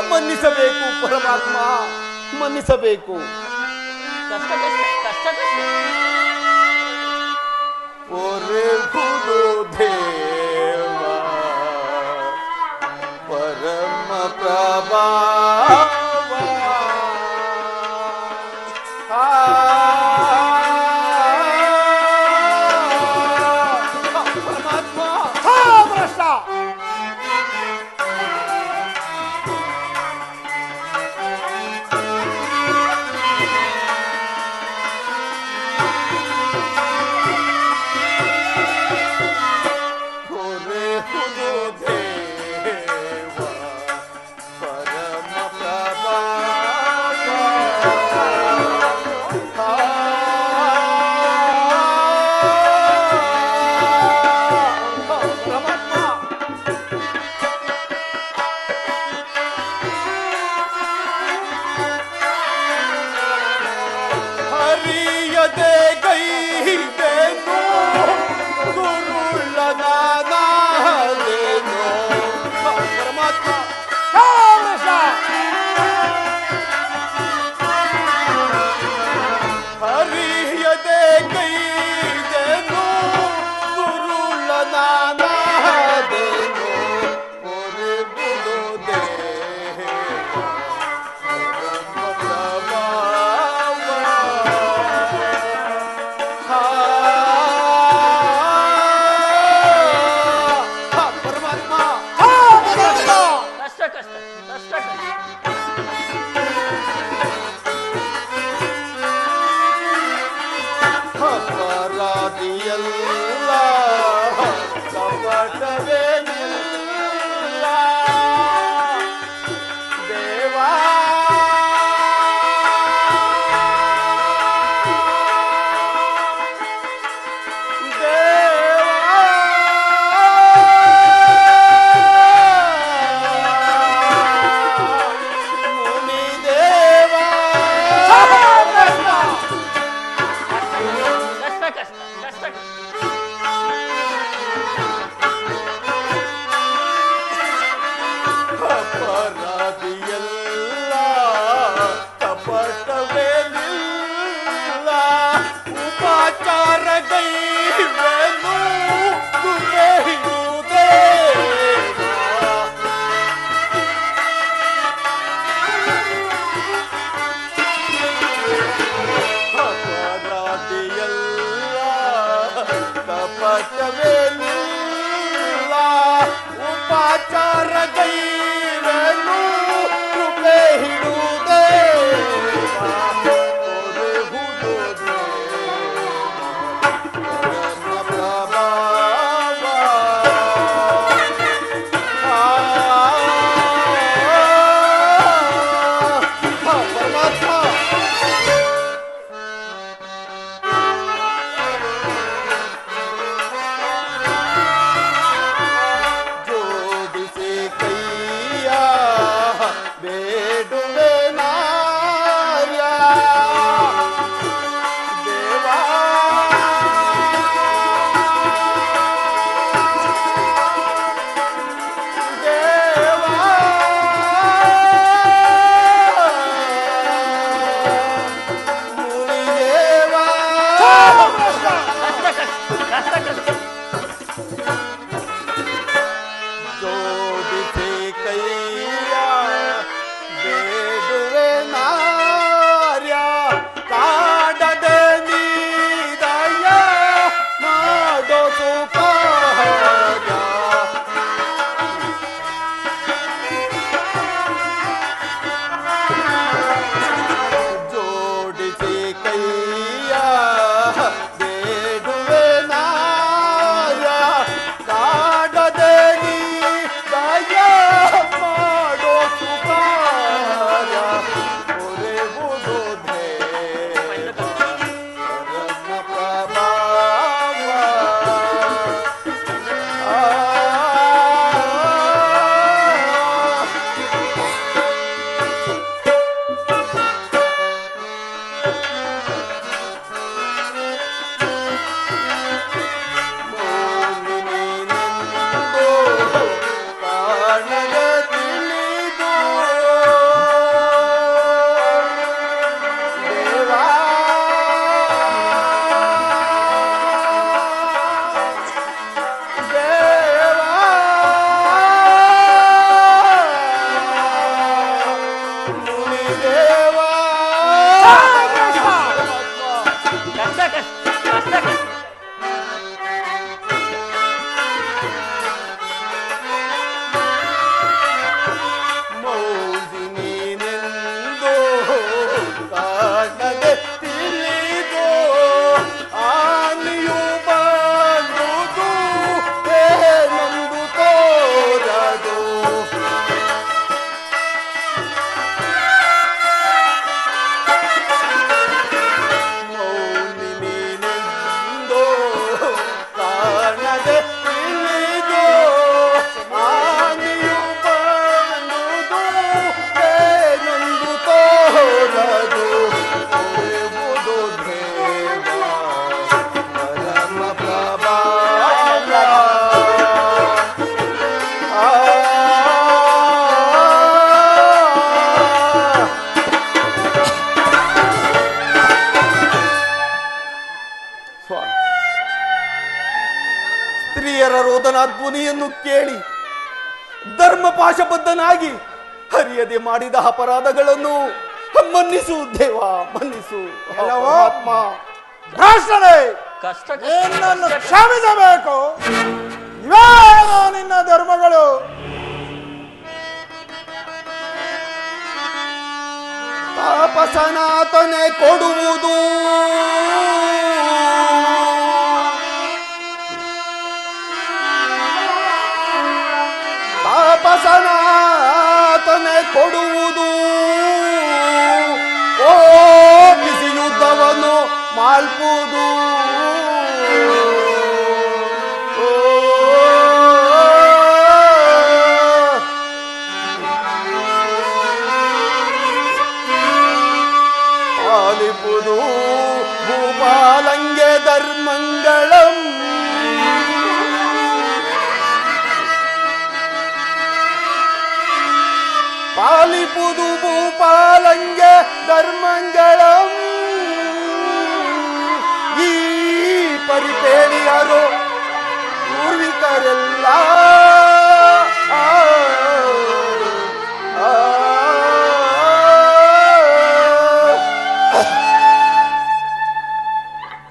ಮನ್ನಿಸಬೇಕು ಪರಮಾತ್ಮ, ಮನ್ನಿಸಬೇಕು. ಒರೆ ಗುರು ದೇವ ಪರಮ ಪ್ರಭಾವ ಅಪರಾಧಿಯಲ್ಲ ಕಪಟವೇನಿಲ್ಲ ದೇವಾ ಅಪರಾಧಿಯಲ್ಲ ಕಪಟವೇನಿಲ್ಲ ಉಪಚಾರಗೈವೆನು ಕುಬೇಯುವುದೇ ಅಪರಾಧಿಯಲ್ಲ ಕಪಟವೇನಿಲ್ಲ ಉಪಚಾರಗೈವೆನು ಕೃಪೆ ಹಿಡುವುದೇ ಜೋಡಿಸಿ ಕೈಯ ಬೇಡುವೆ ನಾರ್ಯ ದೇವಾ ದೇವಾ ಮುನಿದೇವಾ ಜೋಡಿಸಿ ಕೈಯ ಬೇಡುವೆ ನಾರ್ಯ ಕಾಡದೆ ನೀದಯ ಮಾಡೋ ಸುಖ ಜೋಡಿಸಿ ಕೈಯ ಬೇಡುವೆ ನಾರ್ಯ ಕಾಡದೆ ನೀ ದಯ ಮಾಡೋ ಸುಖಾರ್ಯ ಒರೆವುದು ದೇವ ಪರಮ ಪ್ರಭಾವ ಕಾಣದ ತಿಳಿದು ದೇವಾ ದೇವಾ ಮುನಿದೇವಾ ಮೌದಿನಿನೆಂದು ಕಾಣದೆ ತಿಳಿದು ಆನೆಯು ಬಂದುದು ಏನೊಂದು ತೋರದು ಮೌನಿನಿನೆಂದು ಕಾಣದೆ ತಿಳಿದು ಆನೆಯು ಬಂದುದು ಏನೊಂದು ತೋರದು ಒರೆವುದು ದೇವ ಪರಮ ಪ್ರಭಾವ ಸ್ವಾಮಿ ಸ್ತ್ರೀಯರ ರೋದನ ಧ್ವನಿಯನ್ನು ಕೇಳಿ ಧರ್ಮಪಾಶಬದ್ಧನಾಗಿ ಹರಿಯದೆ ಮಾಡಿದ ಅಪರಾಧಗಳನ್ನು ಮನ್ನಿಸು ದೇವ ಮನ್ನಿಸು ಆತ್ಮ ಭ್ರಷ್ಟನೇ ಕಷ್ಟ ನಿನ್ನನ್ನು ಕ್ಷಮಿಸಬೇಕು ಇವೇನೋ ನಿನ್ನ ಧರ್ಮಗಳು ತಾಪಸನಾತನೆ ಕೊಡುವುದು ಕೊಡುವುದು ಓಪಿಸಿ ಯುದ್ಧವನ್ನು ಮಾಡ್ಬೋದು ಪಾಲಿಪುದು ಭೂಪಾಲಂಗೆ ಧರ್ಮಂಗಳಂ ಪಾಲಿಪುದು ಭೂಪಾಲಂಗೆ ಧರ್ಮಂಗಳಂ ಈ ಪರಿಪೇಳಿಯರು ಪೂರ್ವಿಕರೆಲ್ಲ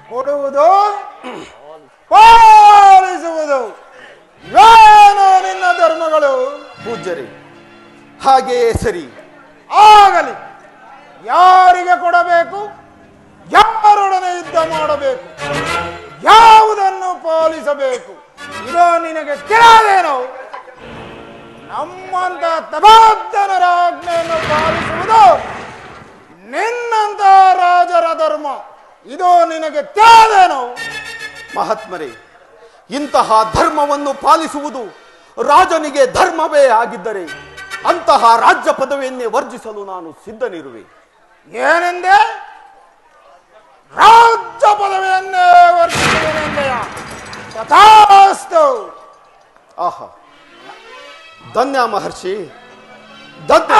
ಕೊಡುವುದು ಪಾಲಿಸುವುದು ಏನು ನಿನ್ನ ಧರ್ಮಗಳು? ಪೂಜ್ಯರೇ, ಹಾಗೆಯೇ ಸರಿ. ಆಗಲಿ. ಯಾರಿಗೆ ಕೊಡಬೇಕು, ಯಾರೊಡನೆ ಯುದ್ಧ ಮಾಡಬೇಕು, ಯಾವುದನ್ನು ಪಾಲಿಸಬೇಕು, ಇದು ನಿನಗೆ ತಿಳಿಯದೇನೋ? ನಮ್ಮಂತ ತಬಾದ್ದನರ ಆಜ್ಞೆಯನ್ನು ಪಾಲಿಸುವುದು ನಿನ್ನಂತ ರಾಜರ ಧರ್ಮ, ಇದು ನಿನಗೆ ತಿಳಿಯದೇನೋ? ಮಹಾತ್ಮರೇ, ಇಂತಹ ಧರ್ಮವನ್ನು ಪಾಲಿಸುವುದು ರಾಜನಿಗೆ ಧರ್ಮವೇ ಆಗಿದ್ದರೆ ಅಂತಹ ರಾಜ್ಯ ಪದವಿಯನ್ನೇ ವರ್ಜಿಸಲು ನಾನು ಸಿದ್ಧನಿರುವೆ. ಏನೆಂದೆ? ರಾಜ್ಯ ಪದವಿಯನ್ನೇ ವರ್ಜಿಸುವೆನೆಂದೆಯ? ತಥಾಸ್ತು. ಆಹಾ, ಧನ್ಯ ಮಹರ್ಷಿ, ಧನ್ಯ.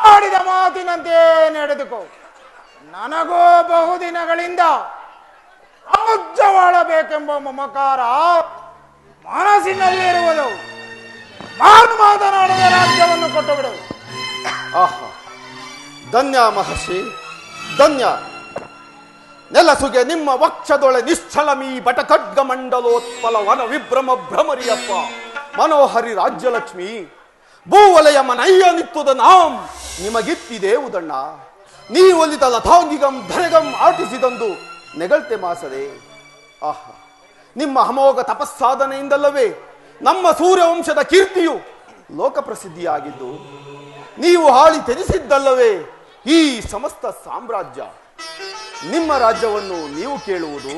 ಆಡಿದ ಮಾತಿನಂತೆ ನಡೆದುಕೋ. ನನಗೂ ಬಹುದಿನಗಳಿಂದ ರಾಜ್ಯವಾಳಬೇಕೆಂಬ ಮಮಕಾರ ಮನಸ್ಸಿನಲ್ಲಿರುವುದು. ಮಾತನಾಡದೆ ರಾಜ್ಯವನ್ನು ಕೊಟ್ಟು ಬಿಡು. ಆಹಾ, ಧನ್ಯ ಮಹರ್ಷಿ, ಧನ್ಯ. ನೆಲಸುಗೆ ನಿಮ್ಮ ವಕ್ಷದೊಳೆ ನಿಶ್ಚಲಮೀ ಬಟಖಡ್ಗ ಮಂಡಲೋತ್ಪಲ ವನ ವಿಭ್ರಮ ಭ್ರಮರಿಯಪ್ಪ ಮನೋಹರಿ ರಾಜ್ಯಲಕ್ಷ್ಮಿ ಭೂವಲಯ ಮನಯ್ಯ ನಿತ್ತುದ ನಾಂ ನಿಮಗಿತ್ತಿದೆ ಉದಣ್ಣ. ನೀ ಒಲಿತ ಲಥಾಂಗಿಗಂ ಧರೆಗಂ ಆಟಿಸಿದಂದು ನೆಗಳ್ತೆ ಮಾಸದೆ. ಆಹಾ, ನಿಮ್ಮ ಅಮೋಘ ತಪಸ್ಸಾಧನೆಯಿಂದಲ್ಲವೇ ನಮ್ಮ ಸೂರ್ಯವಂಶದ ಕೀರ್ತಿಯು ಲೋಕಪ್ರಸಿದ್ಧಿಯಾಗಿದ್ದು, ನೀವು ಹಾಳಿ ತೆನಿಸಿದ್ದಲ್ಲವೇ ಈ ಸಮಸ್ತ ಸಾಮ್ರಾಜ್ಯ. ನಿಮ್ಮ ರಾಜ್ಯವನ್ನು ನೀವು ಕೇಳುವುದು,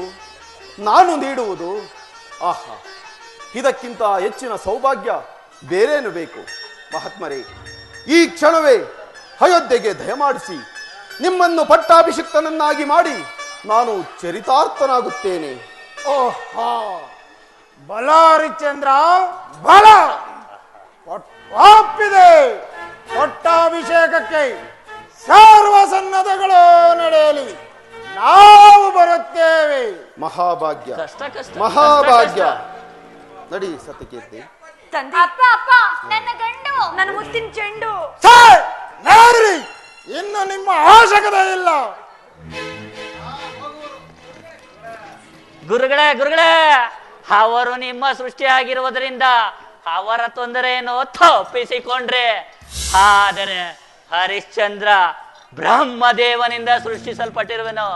ನಾನು ನೀಡುವುದು. ಆಹಾ, ಇದಕ್ಕಿಂತ ಹೆಚ್ಚಿನ ಸೌಭಾಗ್ಯ ಬೇರೇನು ಬೇಕು? ಮಹಾತ್ಮರೇ, ಈ ಕ್ಷಣವೇ ಅಯೋಧ್ಯೆಗೆ ದಯಮಾಡಿಸಿ ನಿಮ್ಮನ್ನು ಪಟ್ಟಾಭಿಷಿಕ್ತನನ್ನಾಗಿ ಮಾಡಿ ನಾನು ಚರಿತಾರ್ಥನಾಗುತ್ತೇನೆ. ಓಹೋ, ಬಲ ಹರಿಶ್ಚಂದ್ರ, ಬಲ. ಒಪ್ಪಿದೆ. ಪಟ್ಟಾಭಿಷೇಕಕ್ಕೆ ಸರ್ವ ಸನ್ನದ್ಧಗಳು ನಡೆಯಲಿ. ನಾವು ಬರುತ್ತೇವೆ. ಮಹಾಭಾಗ್ಯ, ಕಷ್ಟ ಕಷ್ಟ ಮಹಾಭಾಗ್ಯ. ನಡಿ ಸತ್ಯಕೀರ್ತಿ. ತಂದೆ, ಅಪ್ಪ ಅಪ್ಪ ನನ್ನ ಗಂಡು. ನನ್ನ ಮುತ್ತಿನ ಚೆಂಡು. ನೋಡ್ರಿ, ಇನ್ನು ನಿಮ್ಮ ಅವಶ್ಯಕತೆ ಇಲ್ಲ. ಗುರುಗಳೇ ಗುರುಗಳೇ, ಅವರು ನಿಮ್ಮ ಸೃಷ್ಟಿಯಾಗಿರುವುದರಿಂದ ಅವರ ತೊಂದರೆಯನ್ನು ತಪ್ಪಿಸಿಕೊಂಡ್ರೆ, ಆದರೆ ಹರಿಶ್ಚಂದ್ರ ಬ್ರಹ್ಮದೇವನಿಂದ ಸೃಷ್ಟಿಸಲ್ಪಟ್ಟಿರುವನು.